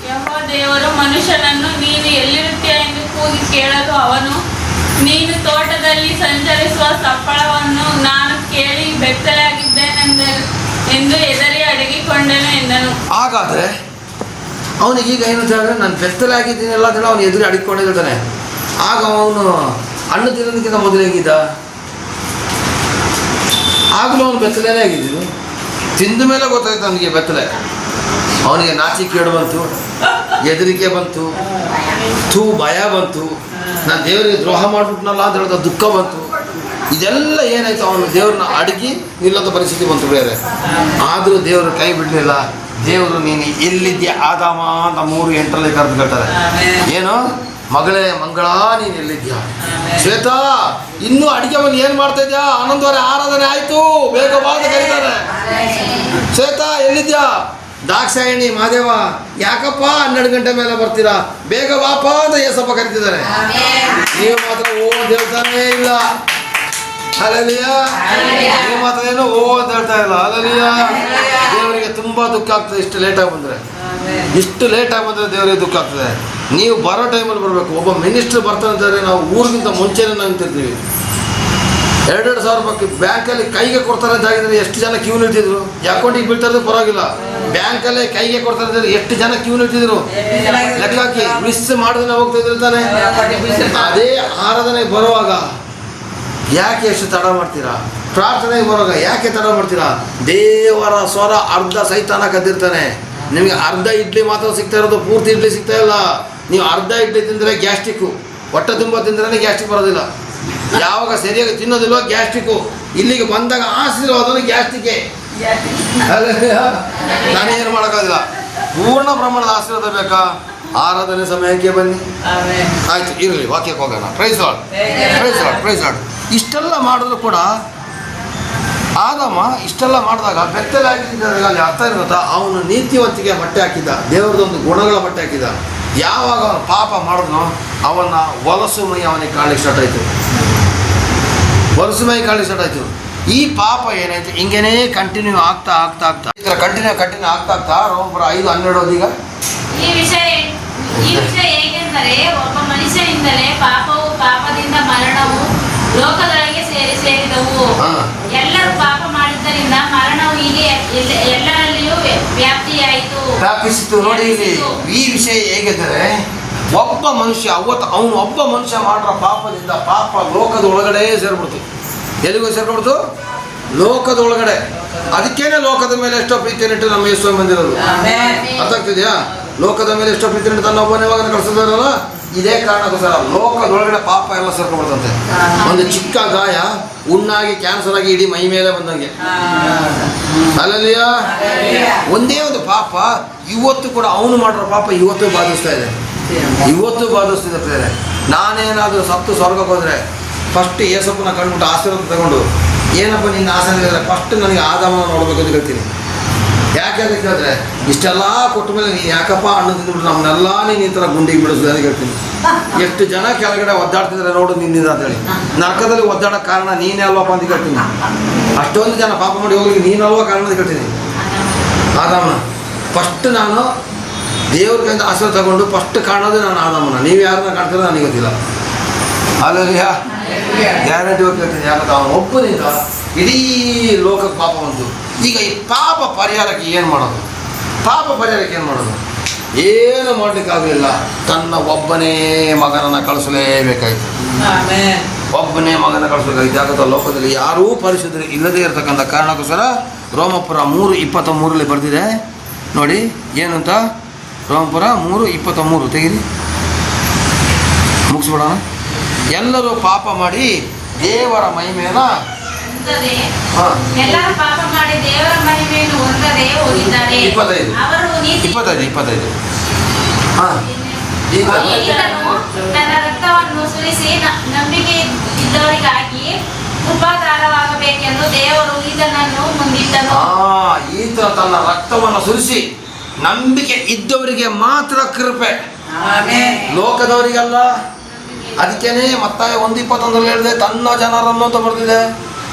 ಯೆಹೋವ ದೇವರು ಮನುಷ್ಯನನ್ನು ನೀನು ಎಲ್ಲಿರುತ್ತೀಯ ಎಂದು ಕೂಗಿ ಕೇಳಲು ಅವನು, ನೀನು ತೋಟದಲ್ಲಿ ಸಂಚರಿಸುವ ಸಪ್ಪಳವನ್ನು ನಾನು ಕೇಳಿ ಬೆತ್ತಲಾಗಿದ್ದೇನೆಂದು ಎಂದು ಹೆದರಿ ಅಡಗಿಕೊಂಡನು ಎಂದನು. ಹಾಗಾದರೆ ಅವನಿಗೀಗ ಏನು ಹೇಳಿದ್ರೆ ನಾನು ಬೆತ್ತಲಾಗಿದ್ದೀನಿಲ್ಲ ಅಂತ ಅವನು ಎದುರು ಅಡಗಿಕೊಂಡಿದ್ದಾನೆ. ಆಗ ಅವನು ಹಣ್ಣು ತಿನ್ನೋದಕ್ಕಿಂತ ಮೊದಲು ಹೇಗಿದ್ದ? ಆಗಲೂ ಅವನು ಬೆತ್ತಲೇನೇ ಆಗಿದ್ದು. ತಿಂದ ಮೇಲೆ ಗೊತ್ತಾಯ್ತು ಅವನಿಗೆ ಬೆತ್ತಲೆ. ಅವನಿಗೆ ನಾಚಿಕೆಗೇಡು ಬಂತು, ಹೆದರಿಕೆ ಬಂತು, ಭಯ ಬಂತು, ನಾನು ದೇವರಿಗೆ ದ್ರೋಹ ಮಾಡಿಬಿಟ್ನಲ್ಲ ಅಂತ ಹೇಳಿದ ದುಃಖ ಬಂತು. ಇದೆಲ್ಲ ಏನಾಯ್ತು, ಅವನು ದೇವ್ರನ್ನ ಅಡಗಿ ನಿಲ್ಲದ ಪರಿಸ್ಥಿತಿ ಬಂತು ಬೇರೆ. ಆದರೂ ದೇವರು ಕೈ ಬಿಡಲಿಲ್ಲ. ದೇವರು ನೀನು ಎಲ್ಲಿದ್ಯಾ ಆದಾಮ ಅಂತ 3:8 ಕರೆದು ಕೇಳ್ತಾರೆ. ಏನು ಮಗಳೇ ಮಂಗಳ ನೀನು ಎಲ್ಲಿದ್ಯಾ? ಶ್ವೇತಾ ಇನ್ನೂ ಅಡಿಗೆ ಮನೆ ಏನು ಮಾಡ್ತಾ ಇದ್ಯಾ? 11:30 ಆರಾಧನೆ ಆಯಿತು, ಬೇಗ ಬಾ ಅಂತ ಕರೀತಾರೆ. ಶ್ವೇತಾ ಎಲ್ಲಿದ್ಯಾ? ದಾಕ್ಷಾಯಣಿ ಮಹಾದೇವ ಯಾಕಪ್ಪ 12 ಗಂಟೆ ಮೇಲೆ ಬರ್ತೀರಾ, ಬೇಗ ಬಾಪ ಅಂತ ಏಸಪ್ಪ ಕರಿತಿದ್ದಾರೆ. ನೀವು ಮಾತ್ರ ಓ ಅಂತ ಹೇಳ್ತಾನೇ ಇಲ್ಲ. ಹಲ್ಲೆಲೂಯಾ. ನೀವು ಮಾತ್ರ ಏನು ಓ ಅಂತ ಹೇಳ್ತಾ ಇಲ್ಲ. ಹಲ್ಲೆಲೂಯಾ. ದೇವರಿಗೆ ತುಂಬ ದುಃಖ ಆಗ್ತದೆ ಇಷ್ಟು ಲೇಟಾಗಿ ಬಂದರೆ. ಇಷ್ಟು ಲೇಟಾಗಿ ಬಂದರೆ ದೇವರಿಗೆ ದುಃಖ ಆಗ್ತದೆ. ನೀವು ಬರೋ ಟೈಮಲ್ಲಿ ಬರಬೇಕು. ಒಬ್ಬ ಮಿನಿಸ್ಟ್ರ್ ಬರ್ತಾನೆ ಅಂತಂದರೆ ನಾವು ಊರಿಗಿಂತ ಮುಂಚೆನೇ ನಿಂತಿರ್ತೀವಿ. 2,000 ರೂಪಾಯಿ ಬ್ಯಾಂಕಲ್ಲಿ ಕೈಗೆ ಕೊಡ್ತಾರೆ ಅಂತ ಆಗಿದ್ರೆ ಎಷ್ಟು ಜನ ಕ್ಯೂ ನಿಲ್ತಿದ್ರು? ಅಕೌಂಟಿಗೆ ಬೀಳ್ತಾರೆ ಪರವಾಗಿಲ್ಲ, ಬ್ಯಾಂಕಲ್ಲೇ ಕೈಗೆ ಕೊಡ್ತಾರೆ ಅಂದರೆ ಎಷ್ಟು ಜನ ಕ್ಯೂ ನಿಲ್ತಿದ್ರು ಲೆಕ್ಕ ಹಾಕಿ. ಮಿಸ್ ಮಾಡಿದ್ರೆ ಹೋಗ್ತಾ ಇದ್ರು ತಾನೆ. ಅದೇ ಆರಾಧನೆಗೆ ಬರುವಾಗ ಯಾಕೆ ಎಷ್ಟು ತಡ ಮಾಡ್ತೀರಾ? ಪ್ರಾರ್ಥನೆಗೆ ಬರುವಾಗ ಯಾಕೆ ತಡ ಮಾಡ್ತೀರಾ? ದೇವರ ಸ್ವರ ಅರ್ಧ ಸೈತಾನ ಕದ್ದಿರ್ತಾನೆ. ನಿಮಗೆ ಅರ್ಧ ಇಡ್ಲಿ ಮಾತ್ರ ಸಿಗ್ತಾ ಇರೋದು, ಪೂರ್ತಿ ಇಡ್ಲಿ ಸಿಗ್ತಾ ಇಲ್ಲ. ನೀವು ಅರ್ಧ ಇಡ್ಲಿ ತಿಂದರೆ ಗ್ಯಾಸ್ಟ್ರಿಕ್ಕು, ಹೊಟ್ಟೆ ತುಂಬ ತಿಂದ್ರೆ ಗ್ಯಾಸ್ಟ್ರಿಕ್ ಬರೋದಿಲ್ಲ. ಯಾವಾಗ ಸರಿಯಾಗಿ ತಿನ್ನೋದಿಲ್ವ ಗ್ಯಾಸ್ಟ್ರಿಕ್ಕು. ಇಲ್ಲಿಗೆ ಬಂದಾಗ ಆಶೀರ್ವಾದನು ಗ್ಯಾಸ್ಟ್ರಿಕ್ಕೆ. ನಾನೇನು ಮಾಡೋಕ್ಕಾಗಿಲ್ಲ. ಪೂರ್ಣ ಪ್ರಮಾಣದ ಆಶೀರ್ವಾದ ಬೇಕಾ? ಆರಾಧನೆ ಸಮಯಕ್ಕೆ ಬನ್ನಿ. ಆಯ್ತು, ಇರಲಿ, ವಾಕ್ಯಕ್ಕೆ ಹೋಗೋಣ. Praise Lord, praise Lord, praise Lord. ಇಷ್ಟೆಲ್ಲ ಮಾಡಿದ್ರು ಕೂಡ ಆದಾಮ ಇಷ್ಟೆಲ್ಲ ಮಾಡಿದಾಗ ಬೆತ್ತಲಾಗಿದ್ದಾಗ ಅಲ್ಲಿ ಅರ್ಥ ಇರುತ್ತಾ? ಅವನು ನೀತಿವಂತಿಗೆ ಬಟ್ಟೆ ಹಾಕಿದ್ದ, ದೇವರದೊಂದು ಗುಣಗಳ ಬಟ್ಟೆ ಹಾಕಿದ್ದ. ಯಾವಾಗ ಅವನು ಪಾಪ ಮಾಡಿದ್ನೋ ಅವನ ಹೊಲಸು ಮೈ ಅವನಿಗೆ ಕಾಣಲಿಕ್ಕೆ ಸ್ಟಾರ್ಟ್ ಆಯಿತು. ಹೊಲಸು ಮೈ ಕಾಣಲಿಕ್ಕೆ ಸ್ಟಾರ್ಟ್ ಆಯಿತು. ಈ ಪಾಪ ಏನಾಯ್ತು ಹಿಂಗೇನೇ ಕಂಟಿನ್ಯೂ ಆಗ್ತಾ ಆಗ್ತಾ ಆಗ್ತಾ ಈ ಥರ ಕಂಟಿನ್ಯೂ ಆಗ್ತಾ ಆಗ್ತಾ ರೋಮಪುರ 5:12 ಈಗ ಈ ವಿಷಯ ಹೇಗೆಂದರೆ, ಒಬ್ಬ ಮನುಷ್ಯನಿಂದಲೇ ಪಾಪವು, ಪಾಪದಿಂದ ಮರಣವು ಲೋಕದೊಳಗೆ ಸೇರಿದವು. ಎಲ್ಲರೂ ಪಾಪ ಮಾಡಿದ್ದರಿಂದ ಮರಣವು ಹೀಗೆ ಎಲ್ಲರಲ್ಲಿಯೂ ವ್ಯಾಪಿಸಿತು. ನೋಡಿ ಇಲ್ಲಿ ಈ ವಿಷಯ ಹೇಗೆಂದರೆ, ಒಬ್ಬ ಮನುಷ್ಯ ಅವನು ಒಬ್ಬ ಮನುಷ್ಯ ಮಾಡಿರೋ ಪಾಪದಿಂದ ಪಾಪ ಲೋಕದ ಒಳಗಡೆ ಸೇರ್ಬಿಡ್ತು. ಎಲ್ಲಿಗೂ ಸೇರ್ಬಿಡ್ತು? ಲೋಕದ ಒಳಗಡೆ. ಅದಕ್ಕೇನೆ ಲೋಕದ ಮೇಲೆ ಎಷ್ಟೋ ಪ್ರೀತಿಯನ್ನಿಟ್ಟು ನಮ್ಮ ಯೇಸು ಬಂದಿರೋದು. ಅರ್ಥ ಆಗ್ತಿದೆಯಾ? ಲೋಕದ ಮೇಲೆ ಎಷ್ಟೋ ಪ್ರೀತಿಯನ್ನಿಟ್ಟು ತನ್ನ ಒಬ್ಬನೇ ಮಗನ ಕಳಿಸಿದಾರಲ್ಲ, ಇದೇ ಕಾರಣಕ್ಕೋಸ್ಕರ ಲೋಕದೊಳಗಡೆ ಪಾಪ ಎಲ್ಲ ಸೇರ್ಕೊಂಡ್ಬಿಡ್ತಂತೆ. ಒಂದು ಚಿಕ್ಕ ಗಾಯ ಹುಣ್ಣಾಗಿ ಕ್ಯಾನ್ಸರ್ ಆಗಿ ಇಡೀ ಮೈ ಮೇಲೆ ಬಂದಂಗೆ. ಅಲ್ಲಲ್ಲಿಯಾ ಒಂದೇ ಒಂದು ಪಾಪ ಇವತ್ತು ಕೂಡ ಅವನು ಮಾಡಿರೋ ಪಾಪ ಇವತ್ತು ಬಾಧಿಸ್ತಾ ಇದೆ, ಇವತ್ತು ಬಾಧಿಸ್ತಿದೆ ಪ್ರೇರೆ. ನಾನೇನಾದರೂ ಸತ್ತು ಸ್ವರ್ಗಕ್ಕೆ ಹೋದರೆ ಫಸ್ಟ್ ಏಸಪ್ಪನ ಕಂಡುಬಿಟ್ಟು ಆಶೀರ್ವಾದ ತಗೊಂಡು, ಏನಪ್ಪ ನಿನ್ನ ಆಸೆ ಅಂದರೆ ಫಸ್ಟ್ ನನಗೆ ಆದಾಮನ ನೋಡ್ಬೇಕು ಅಂತ ಹೇಳ್ತೀನಿ. ಯಾಕೆ ಅಂತ ಕೇಳಿದ್ರೆ, ಇಷ್ಟೆಲ್ಲ ಕೊಟ್ಟ ಮೇಲೆ ನೀನು ಯಾಕಪ್ಪ ಹಣ್ಣು ತಿಂದ್ಬಿಟ್ಟು ನಮ್ಮನ್ನೆಲ್ಲ ನೀನು ಈ ಥರ ಗುಂಡಿಗೆ ಬಿಡಿಸೋದು ಅಂತ ಹೇಳ್ತೀನಿ. ಎಷ್ಟು ಜನ ಕೆಳಗಡೆ ಒದ್ದಾಡ್ತಿದ್ರೆ ನೋಡು ನಿನ್ನಿಂದ ಅಂತೇಳಿ. ನರಕದಲ್ಲಿ ಒದ್ದಾಡೋಕ್ಕೆ ಕಾರಣ ನೀನೇ ಅಲ್ವಪ್ಪ ಅಂತ ಕೇಳ್ತೀನಿ. ಅಷ್ಟೊಂದು ಜನ ಪಾಪ ಮಾಡಿ ಹೋಗ್ಲಿಕ್ಕೆ ನೀನಲ್ವ ಕಾರಣ ಅಂತ ಕೇಳ್ತೀನಿ. ಆದಾಮನ ಫಸ್ಟ್ ನಾನು ದೇವ್ರ ಕೈಯಿಂದ ಆಶೀರ್ವಾದ ತಗೊಂಡು ಫಸ್ಟ್ ಕಾಣೋದು ನಾನು ಆದಾಮನ. ನೀವು ಯಾರನ್ನ ಕಾಣ್ತೀರೋ ನನಗೆ ಗೊತ್ತಿಲ್ಲ. ಅಲ್ಲಲ್ಲಿ ಗ್ಯಾರಂಟಿ ಹೋಗಿ ಕೇಳ್ತೀನಿ. ಯಾಕಂದ್ರೆ ಅವನು ಒಬ್ಬನಿಂದ ಇಡೀ ಲೋಕಕ್ಕೆ ಪಾಪ ಬಂತು. ಈಗ ಈ ಪಾಪ ಪರಿಹಾರಕ್ಕೆ ಏನು ಮಾಡೋದು? ಪಾಪ ಪರಿಹಾರಕ್ಕೆ ಏನು ಮಾಡೋದು? ಏನು ಮಾಡಲಿಕ್ಕಾಗಲಿಲ್ಲ. ತನ್ನ ಒಬ್ಬನೇ ಮಗನನ್ನು ಕಳಿಸಲೇಬೇಕಾಯಿತು. ಒಬ್ಬನೇ ಮಗನ ಕಳಿಸಬೇಕಾಗಿತ್ತು. ಯಾಕಂದ್ರೆ ಲೋಕದಲ್ಲಿ ಯಾರೂ ಪರಿಶುದ್ಧರು ಇಲ್ಲದೇ ಇರತಕ್ಕಂಥ ಕಾರಣಕ್ಕೋಸ್ಕರ ರೋಮಪುರ 3:23 ಬರ್ತಿದೆ ನೋಡಿ. ಏನಂತ? ರೋಮಪುರ 3:23 ತೆಗೀರಿ, ಮುಗಿಸ್ಬಿಡೋಣ. ಎಲ್ಲರೂ ಪಾಪ ಮಾಡಿ ದೇವರ ಮಹಿಮೆಯನ್ನ ಹೊಂದದೆ ಹಾ ಎಲ್ಲರೂ ಪಾಪ ಮಾಡಿ ದೇವರ ಮಹಿಮೆಯನ್ನು ಹೊಂದದೆ ಹೋಗಿದ್ದಾರೆ. 25. ಅವರು ನೀತಿ 25 ಹಾ ಈಗ ಈತನು ತನ್ನ ರಕ್ತವನ್ನು ಸುರಿಸಿ ನಂಬಿಕೆ ಇದ್ದವರಿಗಾಗಿ ಕೃಪಾಧಾರವಾಗಬೇಕೆಂದು ದೇವರು ಈತನನ್ನು ಮುಂದಿಟ್ಟನು. ಈತ ತನ್ನ ರಕ್ತವನ್ನು ಸುರಿಸಿ ನಂಬಿಕೆ ಇದ್ದವರಿಗೆ ಮಾತ್ರ ಕೃಪೆ, ಲೋಕದವರಿಗಲ್ಲ. ಅದಕ್ಕೇನೆ ಮತ್ತಾಯ 1:21 ಹೇಳಿದೆ, ತನ್ನ ಜನರನ್ನು ಅಂತ ಬರೆದಿದೆ.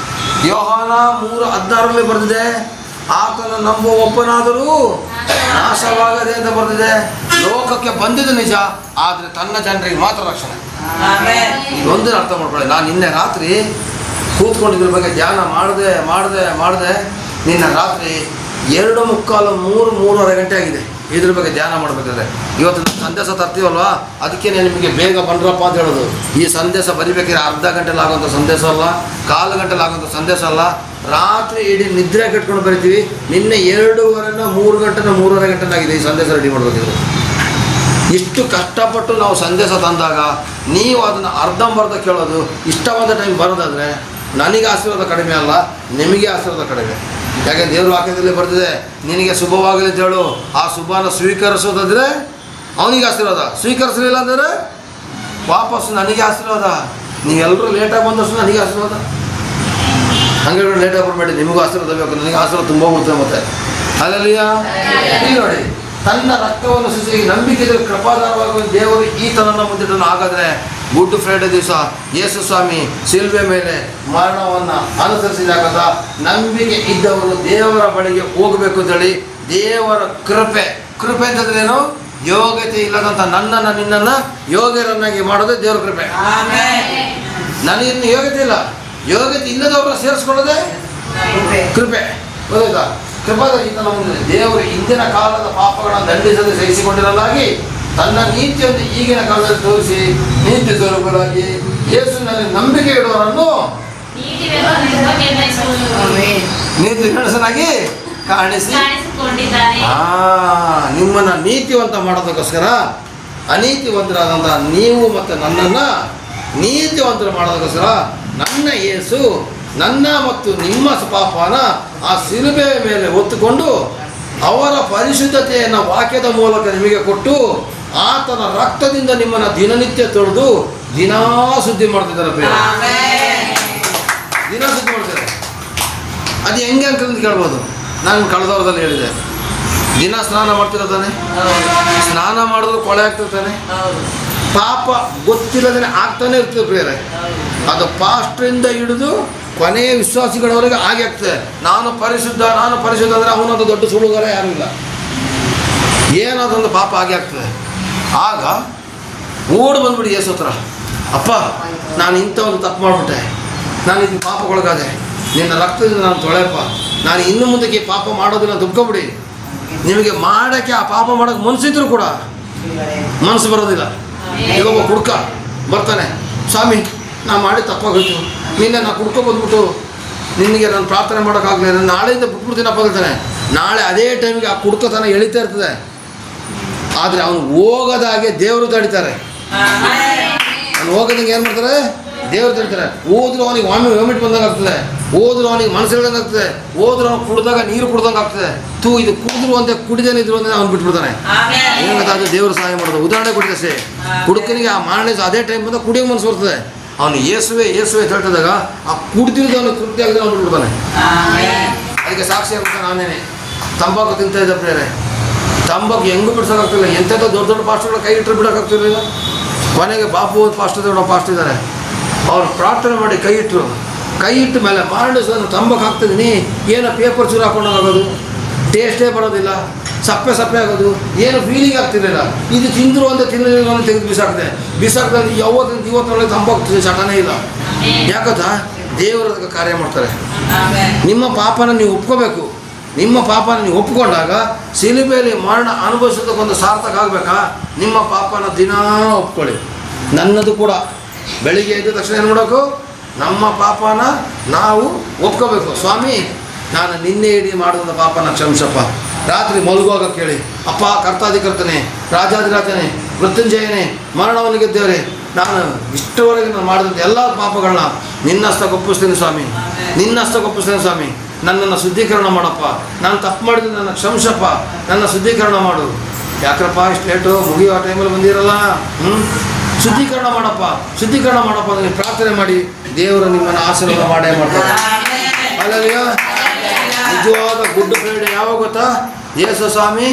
ಯೋಹಾನ 3:16 ಬರೆದಿದೆ, ಆತನ ನಂಬುವ ಒಬ್ಬನಾದರೂ ನಾಶವಾಗದೆ ಅಂತ ಬರೆದಿದೆ. ಲೋಕಕ್ಕೆ ಬಂದಿದ್ದು ನಿಜ, ಆದರೆ ತನ್ನ ಜನರಿಗೆ ಮಾತ್ರ ರಕ್ಷಣೆ. ಇದೊಂದನ್ನು ಅರ್ಥ ಮಾಡ್ಕೊಳ್ಳಿ. ನಾನು ನಿನ್ನೆ ರಾತ್ರಿ ಕೂತ್ಕೊಂಡಿದ್ರ ಬಗ್ಗೆ ಧ್ಯಾನ ಮಾಡಿದೆ. ನಿನ್ನೆ ರಾತ್ರಿ 2:45, 3:30 ಗಂಟೆ ಆಗಿದೆ ಇದ್ರ ಬಗ್ಗೆ ಧ್ಯಾನ ಮಾಡಬೇಕಾದ್ರೆ. ಇವತ್ತು ಸಂದೇಶ ತರ್ತೀವಲ್ವಾ, ಅದಕ್ಕೆ ನಿಮಗೆ ಬೇಗ ಬಂದ್ರಪ್ಪ ಅಂತ ಹೇಳೋದು. ಈ ಸಂದೇಶ ಬರಿಬೇಕಾದ್ರೆ ಅರ್ಧ ಗಂಟೆಲಿ ಆಗೋಂಥ ಸಂದೇಶ ಅಲ್ಲ, ಕಾಲು ಗಂಟೆಲಿ ಆಗೋಂಥ ಸಂದೇಶ ಅಲ್ಲ. ರಾತ್ರಿ ಇಡೀ ನಿದ್ರೆ ಕಟ್ಕೊಂಡು ಬರಿತೀವಿ. ನಿನ್ನೆ 2:15, 3 ಗಂಟೆ, 3:30 ಗಂಟೆನಾಗಿದೆ ಈ ಸಂದೇಶ ರೆಡಿ ಮಾಡಬೇಕಿದ್ರು. ಇಷ್ಟು ಕಷ್ಟಪಟ್ಟು ನಾವು ಸಂದೇಶ ತಂದಾಗ ನೀವು ಅದನ್ನು ಅರ್ಧಂಬರ್ಧ ಕೇಳೋದು, ಇಷ್ಟವಾದ ಟೈಮ್ ಬರೋದಾದರೆ ನನಗೆ ಆಶೀರ್ವಾದ ಕಡಿಮೆ ಅಲ್ಲ, ನಿಮಗೆ ಆಶೀರ್ವಾದ ಕಡಿಮೆ. ಯಾಕೆ ದೇವ್ರ ವಾಕ್ಯದಲ್ಲಿ ಬರ್ತಿದೆ, ನಿನಗೆ ಶುಭವಾಗಲಿ ಅಂತ ಹೇಳು. ಆ ಶುಭನ ಸ್ವೀಕರಿಸೋದಾದರೆ ಅವನಿಗೆ ಆಶೀರ್ವಾದ, ಸ್ವೀಕರಿಸಲಿಲ್ಲ ಅಂದರೆ ವಾಪಸ್ ನನಗೆ ಆಶೀರ್ವಾದ. ನೀವೆಲ್ಲರೂ ಲೇಟಾಗಿ ಬಂದಷ್ಟು ನನಗೆ ಆಶೀರ್ವಾದ. ಹಂಗೆ ಲೇಟಾಗಿ ಬರಬೇಡಿ, ನಿಮಗೂ ಆಶೀರ್ವಾದ ಬೇಕು. ನನಗೆ ಆಶೀರ್ವಾದ ತುಂಬ ಹೋಗುತ್ತೆ ಮತ್ತೆ. ಅಲ್ಲಲ್ಲಿಯ ನೋಡಿ, ತನ್ನ ರಕ್ತವನ್ನು ಸುರಿಸಿ ನಂಬಿಕೆಯಲ್ಲಿ ಕೃಪಾಧಾರವಾಗುವ ದೇವರು ಈತನನ್ನು ಮುಂದಿಟ್ಟನು. ಹಾಗಾದರೆ ಗುಡ್ ಫ್ರೈಡೆ ದಿವಸ ಯೇಸು ಸ್ವಾಮಿ ಶಿಲ್ಬೆ ಮೇಲೆ ಮರಣವನ್ನು ಅನುಸರಿಸಿದಾಗ ನಂಬಿಕೆ ಇದ್ದವರು ದೇವರ ಬಳಿಗೆ ಹೋಗಬೇಕು ಅಂತೇಳಿ ದೇವರ ಕೃಪೆ ಅಂತಂದ್ರೆ ಏನು? ಯೋಗ್ಯತೆ ಇಲ್ಲದಂಥ ನನ್ನನ್ನು ನಿನ್ನನ್ನು ಯೋಗ್ಯರನ್ನಾಗಿ ಮಾಡೋದೇ ದೇವರ ಕೃಪೆ. ನನಗಿನ್ನು ಯೋಗ್ಯತೆ ಇಲ್ಲ, ಯೋಗ್ಯತೆ ಇಲ್ಲದವ್ರನ್ನ ಸೇರಿಸ್ಕೊಳ್ಳೋದೇ ಕೃಪೆ. ಗೊತ್ತಾಯ್ತಾ? ಕೃಪಾದ ಈತನ ಮುಂದೆ ದೇವರು ಇಂದಿನ ಕಾಲದ ಪಾಪಗಳನ್ನು ದಂಡಿಸದೆ ಸಹಿಸಿಕೊಂಡಿರಲಾಗಿ ತನ್ನ ನೀತಿಯನ್ನು ಈಗಿನ ಕಾಲದಲ್ಲಿ ತೋರಿಸಿ ನೀತಿ ಸ್ವರೂಪರಾಗಿ ಯೇಸುವಿನಲ್ಲಿ ನಂಬಿಕೆ ಇಡುವವರನ್ನು ನೀತಿ ನಡೆಸನಾಗಿ ಕಾಣಿಸಿಕೊಂಡಿದ್ದಾನೆ. ನಿಮ್ಮನ್ನು ನೀತಿವಂತ ಮಾಡೋದಕ್ಕೋಸ್ಕರ ಅನೀತಿವಂತರಾದಂಥ ನೀವು ಮತ್ತು ನನ್ನನ್ನು ನೀತಿವಂತರು ಮಾಡೋದಕ್ಕೋಸ್ಕರ ನನ್ನ ಯೇಸು ನನ್ನ ಮತ್ತು ನಿಮ್ಮ ಪಾಪನ ಆ ಶಿಲುಬೆಯ ಮೇಲೆ ಹೊತ್ತುಕೊಂಡು ಅವರ ಪರಿಶುದ್ಧತೆಯನ್ನು ವಾಕ್ಯದ ಮೂಲಕ ನಿಮಗೆ ಕೊಟ್ಟು ಆತನ ರಕ್ತದಿಂದ ನಿಮ್ಮನ್ನು ದಿನನಿತ್ಯ ತೊಳೆದು ದಿನಾ ಶುದ್ಧಿ ಮಾಡ್ತಿದ್ದಾರೆ. ದಿನ ಶುದ್ಧಿ ಮಾಡ್ತಾರೆ. ಅದು ಹೆಂಗೆ ಅಂತ ಕೇಳ್ಬೋದು. ನಾನು ಕಳೆದ ವಾರದಲ್ಲಿ ಹೇಳಿದೆ, ದಿನ ಸ್ನಾನ ಮಾಡ್ತಿರೋದಾನೆ, ಸ್ನಾನ ಮಾಡಿದ್ರು ಕೊಳೆ ಆಗ್ತಿರ್ತಾನೆ, ಪಾಪ ಗೊತ್ತಿಲ್ಲದೇ ಆಗ್ತಾನೆ ಇರ್ತದೆ ಪ್ರಿಯರೇ. ಅದು ಪಾಸ್ಟ್ರಿಂದ ಹಿಡಿದು ಕೊನೆಯ ವಿಶ್ವಾಸಿಗಳವರೆಗೆ ಹಾಗೆ ಆಗ್ತದೆ. ನಾನು ಪರಿಶುದ್ಧ ಅಂದರೆ ಅವನೊಂದು ದೊಡ್ಡ ಸುಳ್ಳುಗಾರ ಯಾರೂ ಇಲ್ಲ. ಏನಾದೊಂದು ಪಾಪ ಹಾಗೆ ಆಗ್ತದೆ. ಆಗ ಓಡಿ ಬಂದ್ಬಿಡಿ ಯೇಸು ಹತ್ರ, ಅಪ್ಪ ನಾನು ಇಂಥ ಒಂದು ತಪ್ಪು ಮಾಡಿಬಿಟ್ಟೆ, ನಾನು ಇದು ಪಾಪಗೊಳಗಾದೆ, ನಿನ್ನ ರಕ್ತದಿಂದ ನಾನು ತೊಳೆಯಪ್ಪ, ನಾನು ಇನ್ನು ಮುಂದಕ್ಕೆ ಪಾಪ ಮಾಡೋದಿಲ್ಲ ದುಡ್ಕೊಬಿಡಿ. ನಿಮಗೆ ಮಾಡೋಕ್ಕೆ ಆ ಪಾಪ ಮಾಡೋಕ್ಕೆ ಮನಸ್ಸಿದ್ರು ಕೂಡ ಮನಸ್ಸು ಬರೋದಿಲ್ಲ. ಈಗ ಒಬ್ಬ ಕುಡ್ಕ ಬರ್ತಾನೆ, ಸ್ವಾಮಿ ನಾ ಮಾಡಿ ತಪ್ಪಾಗೋಯ್ತು, ನಿನ್ನೆ ನಾ ಕುಡ್ಕೊ ಬಂದ್ಬಿಟ್ಟು ನಿನಗೆ ನಾನು ಪ್ರಾರ್ಥನೆ ಮಾಡೋಕ್ಕಾಗಲಿಲ್ಲ, ನಾನು ನಾಳೆಯಿಂದ ಬಿಟ್ಬಿಡ್ತೀನಪ್ಪ ಹೇಳ್ತಾನೆ. ನಾಳೆ ಅದೇ ಟೈಮಿಗೆ ಆ ಕುಡ್ಕತನ ಎಳಿತಾ ಇರ್ತದೆ. ಆದರೆ ಅವನು ಹೋಗೋದಾಗೆ ದೇವರು ತಡಿತಾರೆ. ಅವ್ನು ಹೋಗೋದಂಗೆ ಏನು ಮಾಡ್ತಾರೆ? ದೇವರು ತಡಿತಾರೆ. ಹೋದ್ರು ಅವನಿಗೆ ವಾಮಿಟ್ ಬಂದಂಗೆ ಆಗ್ತದೆ, ಹೋದ್ರು ಅವನಿಗೆ ಮನಸ್ಸು ಹೇಳ್ದಂಗೆ ಆಗ್ತದೆ, ಹೋದ್ರು ಅವ್ನು ಕುಡ್ದಾಗ ನೀರು ಕುಡ್ದಂಗೆ ಆಗ್ತದೆ. ಇದು ಕುಡಿದ್ರು ಅಂತ ಕುಡಿದೇನಿದ್ರು ಅಂದರೆ ಅವ್ನು ಬಿಟ್ಬಿಡ್ತಾನೆ. ಅದು ದೇವರು ಸಹಾಯ ಮಾಡೋದು. ಉದಾಹರಣೆ ಕೊಟ್ಟಿದ್ದೆ, ಕುಡುಕನಿಗೆ ಆ ಮಾರನೇ ಅದೇ ಟೈಮ್ ಬಂದಾಗ ಕುಡಿಯೋ ಮನಸ್ಸು ಬರ್ತದೆ. ಅವನು ಯೇಸುವೆ ಹೇಳ್ತಿದ್ದಾಗ ಆ ಕುಡ್ದಿರೋದು ಅವನು ತೃಪ್ತಿ ಆಗಿದೆ, ಅವನು ಬಿಡ್ತಾನೆ. ಅದಕ್ಕೆ ಸಾಕ್ಷಿ ಆಗುತ್ತೆ ನಾನೇನೆ. ತಂಬಾಕು ತಿಂತಾ ಇದ್ದ ಪ್ರೇರೆ, ತಂಬಾಕು ಹೆಂಗೂ ಬಿಡ್ಸೋಕ್ಕಾಗ್ತಿಲ್ಲ. ಎಂಥದ್ದು ದೊಡ್ಡ ಪಾಸ್ಟರ್ಗಳು ಕೈ ಇಟ್ಟರು ಬಿಡೋಕ್ಕಾಗ್ತಿರಲಿಲ್ಲ. ಕೊನೆಗೆ ಬಾಪು ಪಾಸ್ಟ್ ಇದ್ದಾರೆ, ಅವ್ರು ಪ್ರಾರ್ಥನೆ ಮಾಡಿ ಕೈ ಇಟ್ಟು ಮೇಲೆ ಮಾರನೇ ನಾನು ತಂಬಾಕು ಹಾಕ್ತಿದ್ದೀನಿ, ಏನೋ ಪೇಪರ್ ಚೂರು ಹಾಕೊಂಡೋಗೋದು, ಟೇಸ್ಟೇ ಬರೋದಿಲ್ಲ, ಸಪ್ಪೆ ಆಗೋದು, ಏನು ಫೀಲಿಂಗ್ ಆಗ್ತಿರಲಿಲ್ಲ. ಇದು ತಿಂದರು ಅಂತ ತಿನ್ನಲಿಲ್ಲ ತೆಗೆದು ಬಿಸಾಕ್ತಾರೆ. ಇವತ್ತೊಳಗೆ ತಂಬಾಕು ಚಟನೇ ಇಲ್ಲ. ಯಾಕಂತ ದೇವರು ಅದಕ್ಕೆ ಕಾರ್ಯ ಮಾಡ್ತಾರೆ. ನಿಮ್ಮ ಪಾಪನ ನೀವು ಒಪ್ಕೋಬೇಕು. ನಿಮ್ಮ ಪಾಪನ ನೀವು ಒಪ್ಕೊಂಡಾಗ ಶಿಲುಬೆಯಲ್ಲಿ ಮರಣ ಅನುಭವಿಸೋದಕ್ಕೊಂದು ಸಾರ್ಥಕ ಆಗಬೇಕಾ? ನಿಮ್ಮ ಪಾಪನ ದಿನಾ ಒಪ್ಕೊಳ್ಳಿ. ನನ್ನದು ಕೂಡ ಬೆಳಿಗ್ಗೆ ಎದ್ದ ತಕ್ಷಣ ಏನು ಮಾಡಬೇಕು? ನಮ್ಮ ಪಾಪನ ನಾವು ಒಪ್ಕೋಬೇಕು. ಸ್ವಾಮಿ ನಾನು ನಿನ್ನೆ ಇಡೀ ಮಾಡಿದಂಥ ಪಾಪನ ಕ್ಷಮಿಸಪ್ಪ. ರಾತ್ರಿ ಮಲಗುವಾಗ ಕೇಳಿ, ಅಪ್ಪ ಕರ್ತಾಧಿಕರ್ತನೆ, ರಾಜಾಧಿರಾಜನೇ, ಮೃತ್ಯುಂಜಯನೇ, ಮರಣವನ್ನು ಗೆದ್ದೇವರೇ, ನಾನು ಇಷ್ಟವರೆಗೆ ನಾನು ಮಾಡಿದಂಥ ಎಲ್ಲ ಪಾಪಗಳನ್ನ ನಿನ್ನಷ್ಟಕ್ಕೆ ಒಪ್ಪಿಸ್ತೀನಿ ಸ್ವಾಮಿ, ನಿನ್ನಷ್ಟಕ್ಕೆ ಒಪ್ಪಿಸ್ತೀನಿ ಸ್ವಾಮಿ. ನನ್ನನ್ನು ಶುದ್ಧೀಕರಣ ಮಾಡಪ್ಪ, ನಾನು ತಪ್ಪು ಮಾಡಿದ್ರೆ ನನ್ನ ಕ್ಷಮಿಸಪ್ಪ, ನನ್ನ ಶುದ್ಧೀಕರಣ ಮಾಡು. ಯಾಕ್ರಪ್ಪ ಇಷ್ಟು ಲೇಟು, ಮುಗಿಯೋ ಟೈಮಲ್ಲಿ ಬಂದಿರಲ್ಲ, ಶುದ್ಧೀಕರಣ ಮಾಡಪ್ಪ, ಶುದ್ಧೀಕರಣ ಮಾಡಪ್ಪ ಅಂತ ನೀವು ಪ್ರಾರ್ಥನೆ ಮಾಡಿ ದೇವರು ನಿಮ್ಮನ್ನು ಆಶೀರ್ವಾದ ಮಾಡೇ ಮಾಡ್ತಾರೆ. ಅಲ್ಲಯ್ಯ, ನಿಜವಾದ ಗುಡ್ ಫ್ರೈಡೆ ಯಾವಾಗ ಗೊತ್ತಾ? ಯೇಸು ಸ್ವಾಮಿ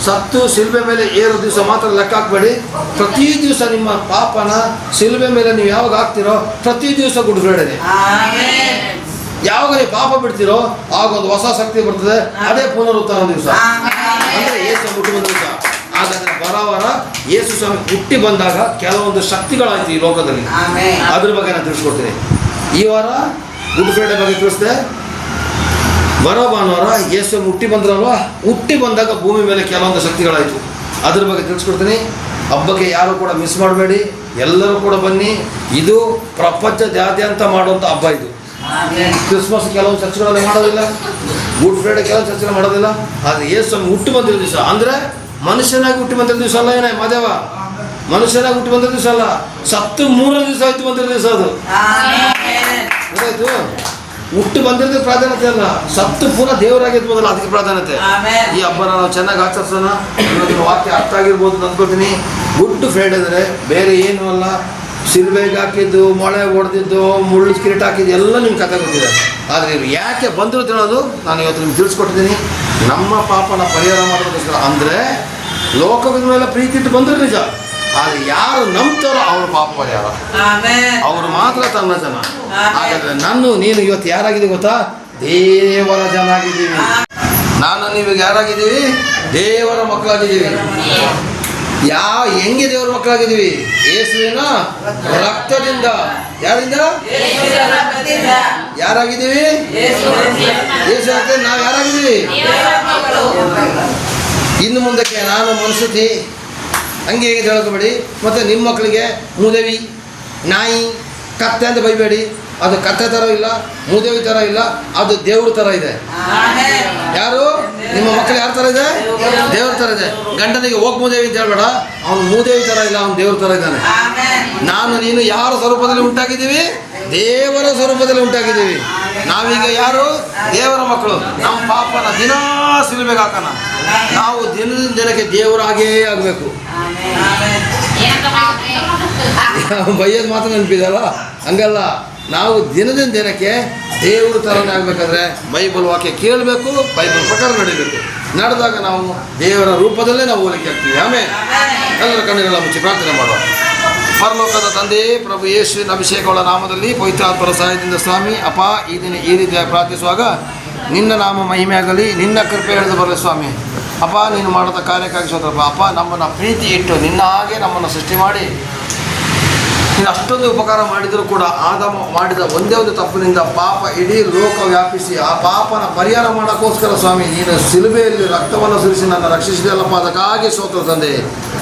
ಸತ್ತು ಶಿಲ್ಬೆ ಮೇಲೆ ಏರೋ ದಿವಸ ಮಾತ್ರ ಲೆಕ್ಕ ಹಾಕಬೇಡಿ. ಪ್ರತಿ ದಿವಸ ನಿಮ್ಮ ಪಾಪನ ಶಿಲ್ಬೆ ಮೇಲೆ ನೀವು ಯಾವಾಗ ಹಾಕ್ತಿರೋ ಪ್ರತಿ ದಿವಸ ಗುಡ್ ಫ್ರೈಡೆ. ಯಾವಾಗ ನೀವು ಪಾಪ ಬಿಡ್ತಿರೋ ಆಗ ಒಂದು ಹೊಸ ಶಕ್ತಿ ಬರ್ತದೆ, ಅದೇ ಪುನರುತ್ಥಾನ ದಿವಸ, ಅಂದರೆ ಯೇಸು ಹುಟ್ಟಿ ಬಂದ ದಿವಸ. ಹಾಗಾದ್ರೆ ಬರೋವರ ಯೇಸು ಸ್ವಾಮಿ ಹುಟ್ಟಿ ಬಂದಾಗ ಕೆಲವೊಂದು ಶಕ್ತಿಗಳಾಯ್ತು ಈ ಲೋಕದಲ್ಲಿ, ಅದ್ರ ಬಗ್ಗೆ ನಾನು ತಿಳಿಸ್ಕೊಡ್ತೀನಿ. ಈ ವಾರ ಗುಡ್ ಫ್ರೈಡೆ ಬಗ್ಗೆ ತಿಳಿಸ್ದೆ. ಬರೋ ಭಾನುವಾರ ಯೇಸು ಹುಟ್ಟಿ ಬಂದ್ರಲ್ವ, ಹುಟ್ಟಿ ಬಂದಾಗ ಭೂಮಿ ಮೇಲೆ ಕೆಲವೊಂದು ಶಕ್ತಿಗಳಾಯಿತು, ಅದ್ರ ಬಗ್ಗೆ ತಿಳಿಸ್ಕೊಡ್ತೀನಿ. ಹಬ್ಬಕ್ಕೆ ಯಾರು ಕೂಡ ಮಿಸ್ ಮಾಡಬೇಡಿ, ಎಲ್ಲರೂ ಕೂಡ ಬನ್ನಿ. ಇದು ಪ್ರಪಂಚದಾದ್ಯಂತ ಮಾಡುವಂಥ ಹಬ್ಬ ಇದು. ಕ್ರಿಸ್ಮಸ್ ಕೆಲವೊಂದು ಚರ್ಚ್ಗಳಲ್ಲಿ ಮಾಡೋದಿಲ್ಲ, ಗುಡ್ ಫ್ರೈಡೆ ಕೆಲವೊಂದು ಚರ್ಚ್ಗಳಲ್ಲಿ ಮಾಡೋದಿಲ್ಲ. ಆದರೆ ಯೇಸು ಹುಟ್ಟಿ ಬಂದಿರೋ ದಿವಸ, ಅಂದರೆ ಮನುಷ್ಯನಾಗಿ ಹುಟ್ಟಿ ಬಂದಿರೋ ದಿವಸ ಅಲ್ಲ. ಏನೇ ಮಾದೇವ, ಮನುಷ್ಯನಾಗಿ ಹುಟ್ಟಿ ಬಂದಿರೋ ದಿವಸ ಅಲ್ಲ, ಸತ್ತು 3 ದಿವಸ ಆಯ್ತು ಬಂದಿರೋ ದಿವಸ ಅದು. ಗೊತ್ತಾಯ್ತು? ಹುಟ್ಟು ಬಂದಿರೋದಕ್ಕೆ ಪ್ರಾಧಾನ್ಯತೆ ಅಲ್ಲ, ಸತ್ತು ಪುನಃ ದೇವರಾಗಿದ್ದು ಬಂದಲ್ಲ, ಅದಕ್ಕೆ ಪ್ರಾಧಾನ್ಯತೆ. ಈ ಹಬ್ಬನ ನಾವು ಚೆನ್ನಾಗಿ ಆಚರಿಸೋಣ. ಇವತ್ತಿನ ವಾಕ್ಯ ಅರ್ಥ ಆಗಿರ್ಬೋದು ಅಂತ ಅಂದ್ಕೊಳ್ತೀನಿ. ಗುಡ್ ಫ್ರೈಡೆ ಅಂದರೆ ಬೇರೆ ಏನೂ ಅಲ್ಲ, ಶಿಲ್ಬೆಗೆ ಹಾಕಿದ್ದು, ಮೊಳೆ ಹೊಡೆದಿದ್ದು, ಮುಳ್ಳು ಕಿರೀಟ ಹಾಕಿದ್ದು ಎಲ್ಲ ನಿಮ್ಗೆ ಕಥೆ ಗೊತ್ತಿದೆ. ಆದರೆ ಇವ್ರು ಯಾಕೆ ಬಂದರು ತಿನ್ನೋದು ನಾನು ಇವತ್ತು ನಿಮ್ಗೆ ತಿಳಿಸ್ಕೊಟ್ಟಿದ್ದೀನಿ. ನಮ್ಮ ಪಾಪನ ಪರಿಹಾರ ಮಾಡೋದಕ್ಕೋಸ್ಕರ, ಅಂದರೆ ಲೋಕದ ಮೇಲೆ ಪ್ರೀತಿ ಇಟ್ಟು ಬಂದರು ನಿಜ, ಆದರೆ ಯಾರು ನಂಬ್ತಾರೋ ಅವ್ರ ಪಾಪ ಪರಿಹಾರ, ಅವರು ಮಾತ್ರ ತನ್ನ ಜನ. ಹಾಗಾದರೆ ನೀನು ಇವತ್ತು ಯಾರಾಗಿದ್ದೀವಿ ಗೊತ್ತಾ? ದೇವರ ಜನ ಆಗಿದ್ದೀವಿ. ನಾನು ನೀವಾಗ ಯಾರಾಗಿದ್ದೀವಿ? ದೇವರ ಮಕ್ಕಳಾಗಿದ್ದೀವಿ. ಹೆಂಗೆ ದೇವರ ಮಕ್ಕಳಾಗಿದ್ದೀವಿ? ಯೇಸುವಿನ ರಕ್ತದಿಂದ. ಯಾರಿಂದ? ಯಾರಾಗಿದ್ದೀವಿ? ಯೇಸು ರಕ್ತದಿಂದ ನಾವು ಯಾರಾಗಿದ್ದೀವಿ? ಇನ್ನು ಮುಂದಕ್ಕೆ ನಾನು ಮನಸ್ಸುತಿ ಹಂಗೆ ಹೇಗೆ ಹೇಳ್ಕೊಬೇಡಿ. ಮತ್ತು ನಿಮ್ಮ ಮಕ್ಕಳಿಗೆ ಮೂದೇವಿ, ನಾಯಿ, ಕತ್ತೆ ಅಂತ ಬೈಬೇಡಿ. ಅದು ಕತ್ತೆ ಥರ ಇಲ್ಲ, ಮೂದೇವಿ ಥರ ಇಲ್ಲ, ಅದು ದೇವ್ರ ಥರ ಇದೆ. ಯಾರು? ನಿಮ್ಮ ಮಕ್ಕಳು ಯಾರ ಥರ ಇದೆ? ದೇವ್ರ ಥರ ಇದೆ. ಗಂಡನಿಗೆ ಹೋಗಿ ಮೂದೇವಿ ಅಂತ ಹೇಳ್ಬೇಡ, ಅವನು ಮೂದೇವಿ ಥರ ಇಲ್ಲ, ಅವನು ದೇವ್ರ ಥರ ಇದ್ದಾನೆ. ನಾನು ನೀನು ಯಾರ ಸ್ವರೂಪದಲ್ಲಿ ಉಂಟಾಗಿದ್ದೀವಿ? ದೇವರ ಸ್ವರೂಪದಲ್ಲಿ ಉಂಟಾಗಿದ್ದೀವಿ. ನಾವೀಗ ಯಾರು? ದೇವರ ಮಕ್ಕಳು. ನಮ್ಮ ಪಾಪನ ದಿನಾ ಶಿಲುಬೆಗೆ ಹಾಕೋಣ. ನಾವು ದಿನದಿಂದ ದಿನಕ್ಕೆ ದೇವರಾಗೇ ಆಗಬೇಕು. ಬೈಯೋದು ಮಾತ್ರ ನೆನಪಿದಲ್ಲ, ಹಂಗಲ್ಲ. ನಾವು ದಿನದಿಂದ ದಿನಕ್ಕೆ ದೇವ್ರ ಥರನೇ ಆಗಬೇಕಾದ್ರೆ ಬೈಬಲ್ ವಾಕ್ಯ ಕೇಳಬೇಕು, ಬೈಬಲ್ ಪ್ರಕಾರ ನಡೀಬೇಕು. ನಡೆದಾಗ ನಾವು ದೇವರ ರೂಪದಲ್ಲೇ ನಾವು ಹೋಲಿಕೆ ಆಗ್ತೀವಿ. ಆಮೇಲೆ ಎಲ್ಲರ ಕಣ್ಣುಗಳ ಮುಚ್ಚಿ ಪ್ರಾರ್ಥನೆ ಮಾಡುವ. ಪರಲೋಕದ ತಂದೆ, ಪ್ರಭು ಯೇಸುವಿನ ಅಭಿಷೇಕಗಳ ನಾಮದಲ್ಲಿ ಪವಿತ್ರಾತ್ಮರ ಸಹಾಯದಿಂದ ಸ್ವಾಮಿ ಅಪ್ಪ, ಈ ದಿನ ಈ ರೀತಿಯಾಗಿ ಪ್ರಾರ್ಥಿಸುವಾಗ ನಿನ್ನ ನಾಮ ಮಹಿಮೆ ಆಗಲಿ, ನಿನ್ನ ಕೃಪೆ ಎಳೆದು ಬರಲಿ ಸ್ವಾಮಿ. ಅಪ್ಪ, ನೀನು ಮಾಡಿದ ಕಾರ್ಯಕ್ಕಾಗಿ ಸೋತ್ರಪ್ಪ. ಅಪ್ಪ, ನಮ್ಮನ್ನು ಪ್ರೀತಿ ಇಟ್ಟು ನಿನ್ನ ಹಾಗೆ ನಮ್ಮನ್ನು ಸೃಷ್ಟಿ ಮಾಡಿ ನೀನು ಅಷ್ಟೊಂದು ಉಪಕಾರ ಮಾಡಿದರೂ ಕೂಡ ಆದಾಮ ಮಾಡಿದ ಒಂದೇ ಒಂದು ತಪ್ಪಿನಿಂದ ಪಾಪ ಇಡೀ ಲೋಕ ವ್ಯಾಪಿಸಿ ಆ ಪಾಪನ ಪರಿಹಾರ ಮಾಡೋಕ್ಕೋಸ್ಕರ ಸ್ವಾಮಿ ನೀನು ಶಿಲುಬೆಯಲ್ಲಿ ರಕ್ತವನ್ನು ಸುರಿಸಿ ನನ್ನ ರಕ್ಷಿಸಿದಲ್ಲಪ್ಪ. ಅದಕ್ಕಾಗಿ ಸ್ತೋತ್ರ ತಂದೆ.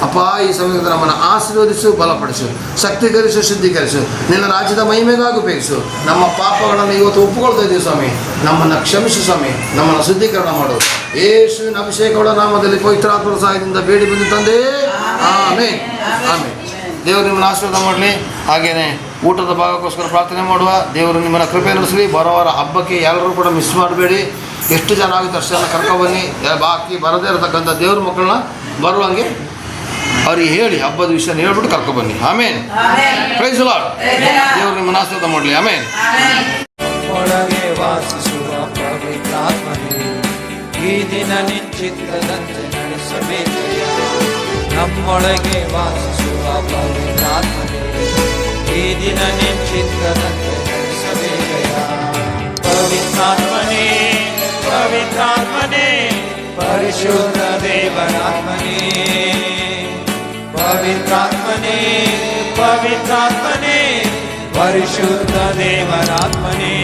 ಅಪ್ಪ, ಈ ಸಮಯದಲ್ಲಿ ನಮ್ಮನ್ನು ಆಶೀರ್ವದಿಸು, ಬಲಪಡಿಸು, ಶಕ್ತೀಕರಿಸು, ಶುದ್ಧೀಕರಿಸು, ನಿನ್ನ ರಾಜ್ಯದ ಮಹಿಮೆಗಾಗಿ ಉಪಯೋಗಿಸು. ನಮ್ಮ ಪಾಪಗಳನ್ನು ಇವತ್ತು ಒಪ್ಪುಕೊಳ್ತಾ ಇದ್ದೀವಿ ಸ್ವಾಮಿ, ನಮ್ಮನ್ನು ಕ್ಷಮಿಸು ಸ್ವಾಮಿ, ನಮ್ಮನ್ನು ಶುದ್ಧೀಕರಣ ಮಾಡು. ಯೇಸುವಿನ ಅಭಿಷೇಕಗಳ ನಾಮದಲ್ಲಿ ಪವಿತ್ರಾತ್ಮರ ಸಹಾಯದಿಂದ ಬೇಡಿ ಬಂದು ತಂದೆ. ಆಮೇನ್, ಆಮೇನ್. ದೇವರು ನಿಮ್ಮನ್ನು ಆಶೀರ್ವಾದ ಮಾಡಲಿ. ಹಾಗೆಯೇ ಊಟದ ಭಾಗಕ್ಕೋಸ್ಕರ ಪ್ರಾರ್ಥನೆ ಮಾಡುವ. ದೇವರು ನಿಮ್ಮನ್ನು ಕೃಪೆ ನಡೆಸಲಿ. ಬರೋವರ ಹಬ್ಬಕ್ಕೆ ಎಲ್ಲರೂ ಕೂಡ ಮಿಸ್ ಮಾಡಬೇಡಿ. ಎಷ್ಟು ಜನ ಆಗುತ್ತೆ ಅಷ್ಟು ಜನ ಕರ್ಕೊಬನ್ನಿ. ಬಾಕಿ ಬರದೇ ಇರತಕ್ಕಂಥ ದೇವ್ರ ಮಕ್ಕಳನ್ನ ಬರುವಂಗೆ ಅವ್ರಿಗೆ ಹೇಳಿ, ಹಬ್ಬದ ವಿಷಯ ಹೇಳ್ಬಿಟ್ಟು ಕರ್ಕೊಬನ್ನಿ. ಆಮೇನ್. Praise the Lord. ದೇವರು ನಿಮ್ಮನ್ನು ಆಶೀರ್ವಾದ ಮಾಡಲಿ. ಆಮೇನ್. ಒಳಗೆ ವಾಸಿಸುವ ಪವಿತ್ರಾತ್ಮನೇ, ಈ ದಿನ ನಿಶ್ಚಿತ್ತದಂತೆ ನಡೆಸಬೇಕಯ್ಯ. ನಮ್ಮೊಳಗೆ ವಾಸಿಸುವ ಪವಿತ್ರಾತ್ಮನೇ, ಈ ದಿನ ನಿಶ್ಚಿತ್ತದಂತೆ ನಡೆಸಬೇಕಯ್ಯ. ಪವಿತ್ರಾತ್ಮನೇ, ಪವಿತ್ರಾತ್ಮನೇ, ಪರಿಶುದ್ಧ ದೇವರಾತ್ಮನೇ, ಪವಿತ್ರಾತ್ಮನೇ, ಪವಿತ್ರಾತ್ಮನೇ, ಪರಿಶುದ್ಧ ದೇವರಾತ್ಮನೇ.